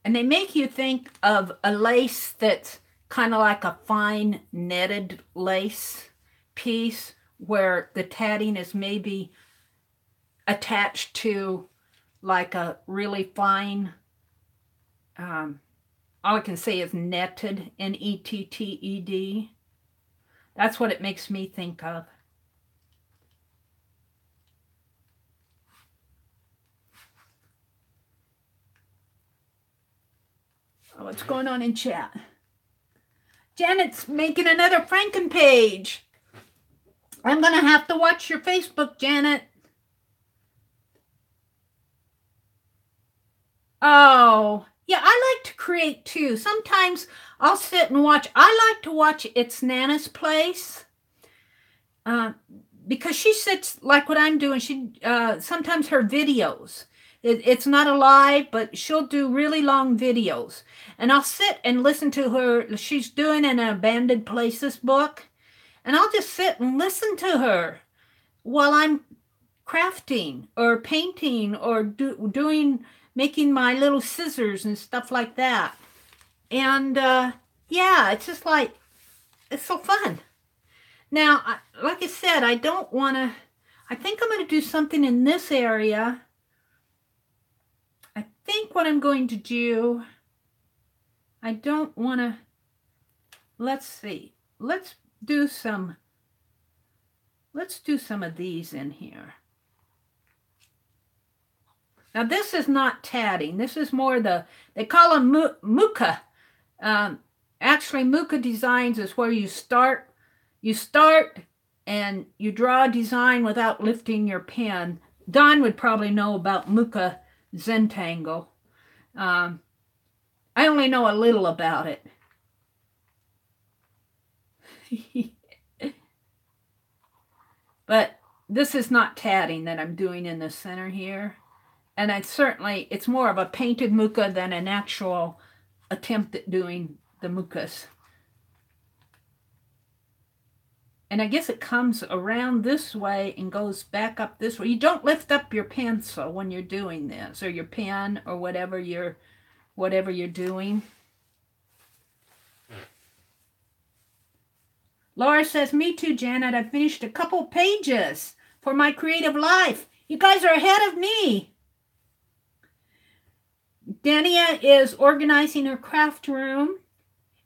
And they make you think of a lace that's kind of like a fine netted lace piece where the tatting is maybe attached to like a really fine, all I can say is netted, N-E-T-T-E-D. That's what it makes me think of. Oh, what's going on in chat? Janet's making another Franken page. I'm going to have to watch your Facebook, Janet. Oh, yeah, I like to create too. Sometimes I'll sit and watch. I like to watch It's Nana's Place because she sits like what I'm doing. She sometimes her videos. It's not a live, but she'll do really long videos. And I'll sit and listen to her. She's doing an Abandoned Places book. And I'll just sit and listen to her while I'm crafting or painting or making my little scissors and stuff like that. And yeah, it's just like, it's so fun. Now, like I said, I don't want to, I think I'm going to do something in this area. I think what I'm going to do, I don't want to, let's see, let's do some of these in here. Now this is not tatting. This is more they call them muka. Actually, muka designs is where you start and you draw a design without lifting your pen. Don would probably know about muka Zentangle. I only know a little about it. But this is not tatting that I'm doing in the center here. And it's more of a painted muka than an actual attempt at doing the mukas. And I guess it comes around this way and goes back up this way. You don't lift up your pencil when you're doing this, or your pen, or whatever you're doing. Laura says, me too, Janet. I finished a couple pages for my creative life. You guys are ahead of me. Dania is organizing her craft room.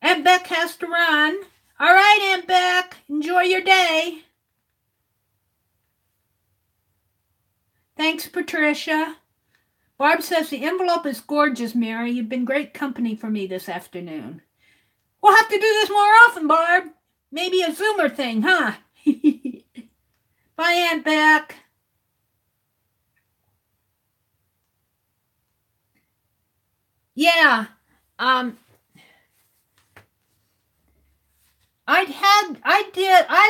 Aunt Beck has to run. All right, Aunt Beck. Enjoy your day. Thanks, Patricia. Barb says, the envelope is gorgeous, Mary. You've been great company for me this afternoon. We'll have to do this more often, Barb. Maybe a Zoomer thing, huh? Bye, Aunt Beck. Yeah. I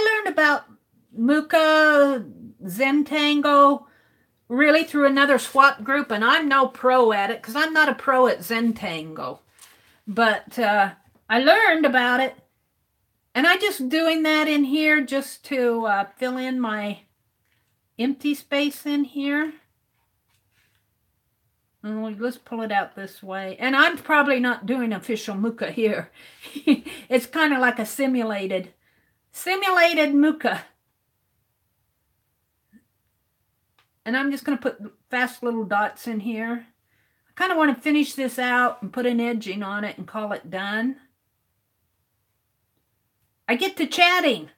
learned about Muka Zentangle really through another swap group, and I'm no pro at it because I'm not a pro at Zentangle. But I learned about it. And I'm just doing that in here just to fill in my empty space in here. And let's pull it out this way. And I'm probably not doing official muka here. It's kind of like a simulated muka. And I'm just going to put fast little dots in here. I kind of want to finish this out and put an edging on it and call it done. I get to chatting.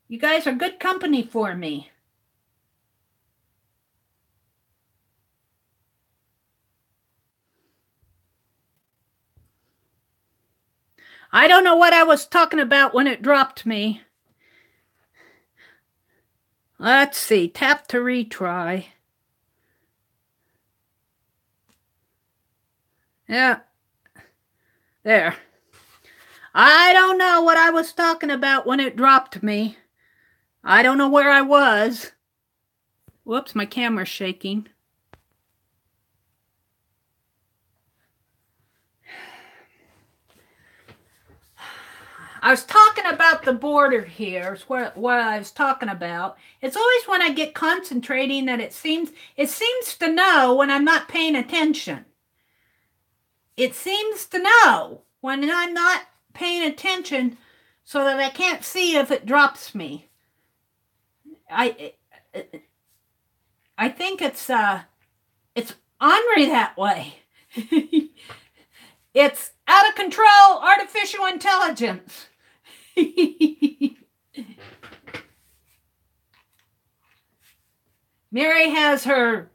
You guys are good company for me. I don't know what I was talking about when it dropped me. Let's see. Tap to retry. Yeah. There. I don't know what I was talking about when it dropped me. I don't know where I was. Whoops, my camera's shaking. I was talking about the border here. Is what I was talking about. It's always when I get concentrating that it seems to know when I'm not paying attention. It seems to know when I'm not paying attention so that I can't see if it drops me. I think it's ornery that way. It's out of control artificial intelligence. Meri has her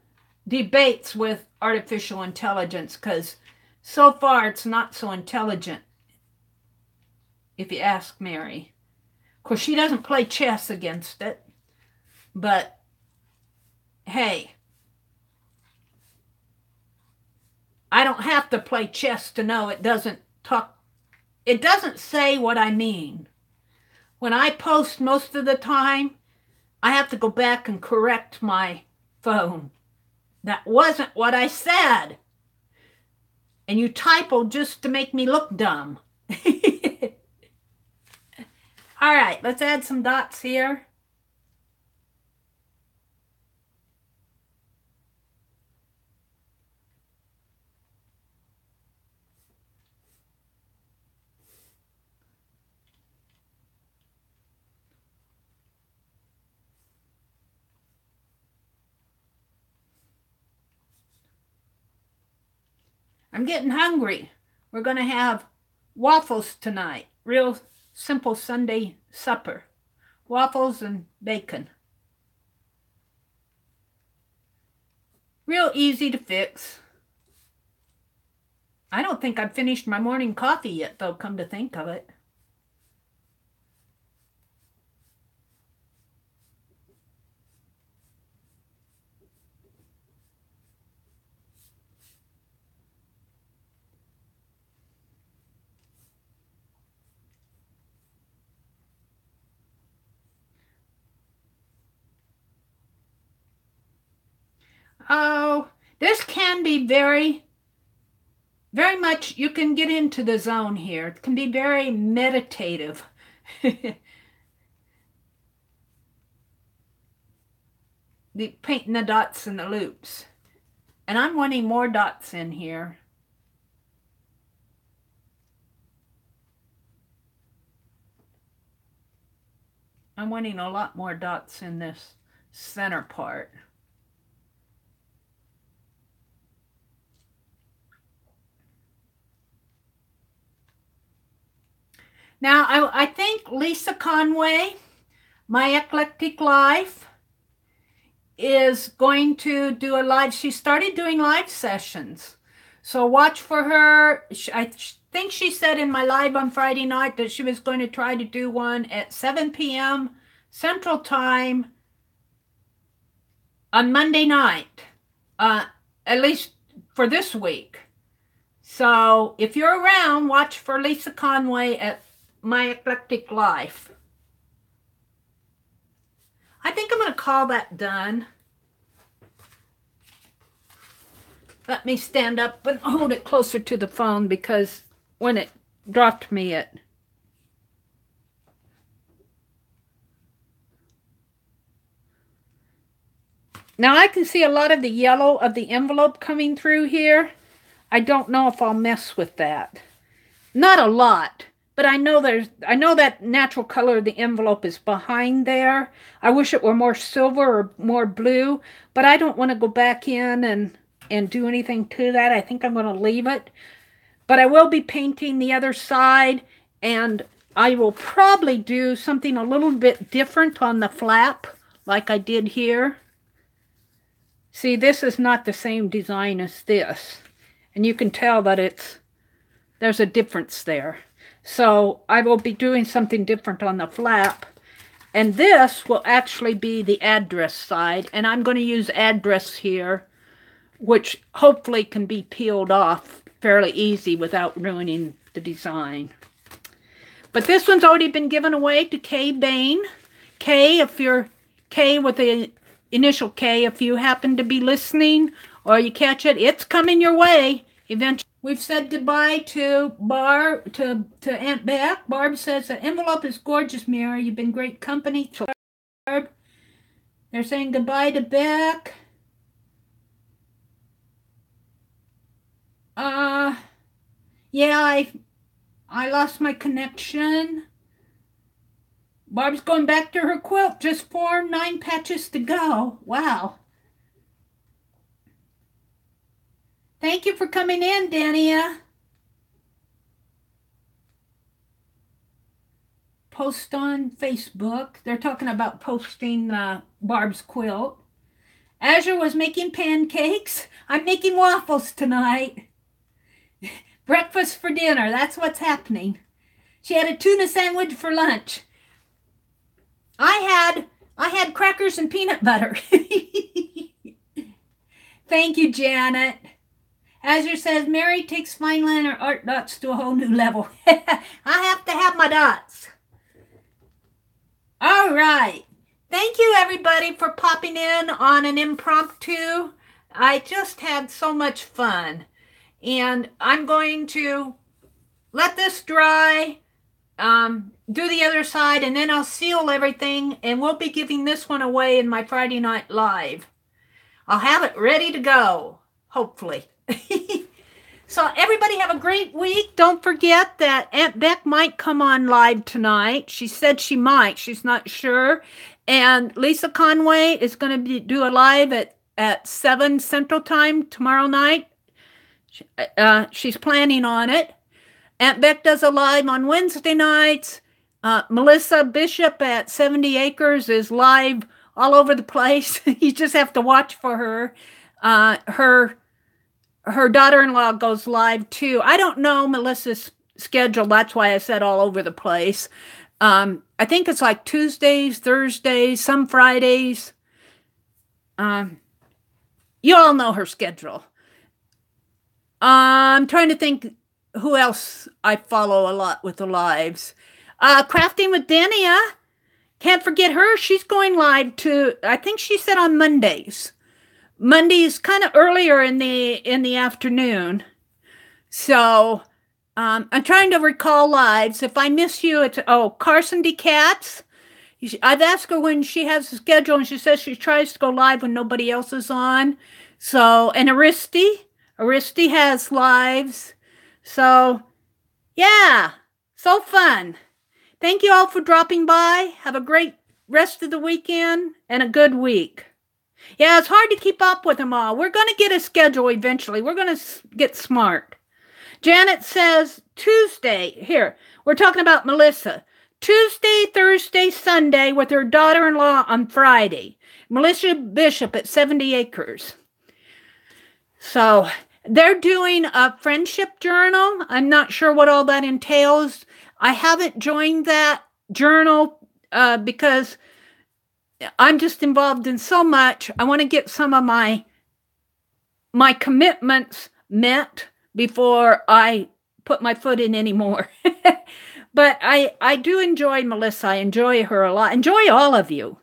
debates with artificial intelligence because so far it's not so intelligent, if you ask Meri. Of course, she doesn't play chess against it, but hey, I don't have to play chess to know it doesn't talk. It doesn't say what I mean. When I post most of the time, I have to go back and correct my phone. That wasn't what I said. And you typo just to make me look dumb. All right, let's add some dots here. I'm getting hungry. We're going to have waffles tonight. Real simple Sunday supper. Waffles and bacon. Real easy to fix. I don't think I've finished my morning coffee yet, though, come to think of it. Oh, this can be very much, you can get into the zone here. It can be very meditative. Painting the dots and the loops. And I'm wanting more dots in here. I'm wanting a lot more dots in this center part. Now, I think Lisa Conway, My Eclectic Life, is going to do a live. She started doing live sessions. So watch for her. I think she said in my live on Friday night that she was going to try to do one at 7 p.m. Central Time on Monday night, at least for this week. So if you're around, watch for Lisa Conway at My Eclectic Life. I think I'm going to call that done. Let me stand up and hold it closer to the phone because when it dropped me, it... Now I can see a lot of the yellow of the envelope coming through here. I don't know if I'll mess with that. Not a lot. But I know that natural color of the envelope is behind there. I wish it were more silver or more blue, but I don't want to go back in and do anything to that. I think I'm going to leave it. But I will be painting the other side, and I will probably do something a little bit different on the flap, like I did here. See, this is not the same design as this. And you can tell that there's a difference there. So I will be doing something different on the flap. And this will actually be the address side. And I'm going to use address here, which hopefully can be peeled off fairly easy without ruining the design. But this one's already been given away to Kay Bain. Kay, if you're Kay with a initial K if you happen to be listening or you catch it. It's coming your way eventually. We've said goodbye to Aunt Beck. Barb says the envelope is gorgeous, Mary. You've been great company. Barb. They're saying goodbye to Beck. Yeah, I lost my connection. Barb's going back to her quilt. Just 9 patches to go. Wow. Thank you for coming in, Dania. Post on Facebook. They're talking about posting Barb's quilt. Azure was making pancakes. I'm making waffles tonight. Breakfast for dinner. That's what's happening. She had a tuna sandwich for lunch. I had crackers and peanut butter. Thank you, Janet. Azure says, Mary takes fine liner art dots to a whole new level. I have to have my dots. All right. Thank you, everybody, for popping in on an impromptu. I just had so much fun. And I'm going to let this dry, do the other side, and then I'll seal everything, and we'll be giving this one away in my Friday Night Live. I'll have it ready to go, hopefully. So everybody have a great week. Don't forget that Aunt Beck might come on live tonight. She said she might. She's not sure. And Lisa Conway is going to do a live at 7 Central Time tomorrow night. She's planning on it. Aunt Beck does a live on Wednesday nights. Melissa Bishop at 70 Acres is live all over the place. You just have to watch for her. Her daughter-in-law goes live too. I don't know Melissa's schedule. That's why I said all over the place. I think it's like Tuesdays, Thursdays, some Fridays. You all know her schedule. I'm trying to think who else I follow a lot with the lives. Crafting with Dania. Can't forget her. She's going live too. I think she said on Mondays. Monday's kind of earlier in the afternoon. So I'm trying to recall lives. If I miss you, it's Carson D. Katz. I've asked her when she has a schedule, and she says she tries to go live when nobody else is on. So, and Aristi has lives. So, yeah, so fun. Thank you all for dropping by. Have a great rest of the weekend and a good week. Yeah, it's hard to keep up with them all. We're going to get a schedule eventually. We're going to get smart. Janet says Tuesday. Here, we're talking about Melissa. Tuesday, Thursday, Sunday with her daughter-in-law on Friday. Melissa Bishop at 70 Acres. So they're doing a friendship journal. I'm not sure what all that entails. I haven't joined that journal because I'm just involved in so much. I want to get some of my commitments met before I put my foot in anymore. But I do enjoy Melissa. I enjoy her a lot. Enjoy all of you.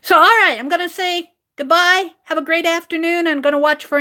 So, all right, I'm going to say goodbye. Have a great afternoon. I'm going to watch for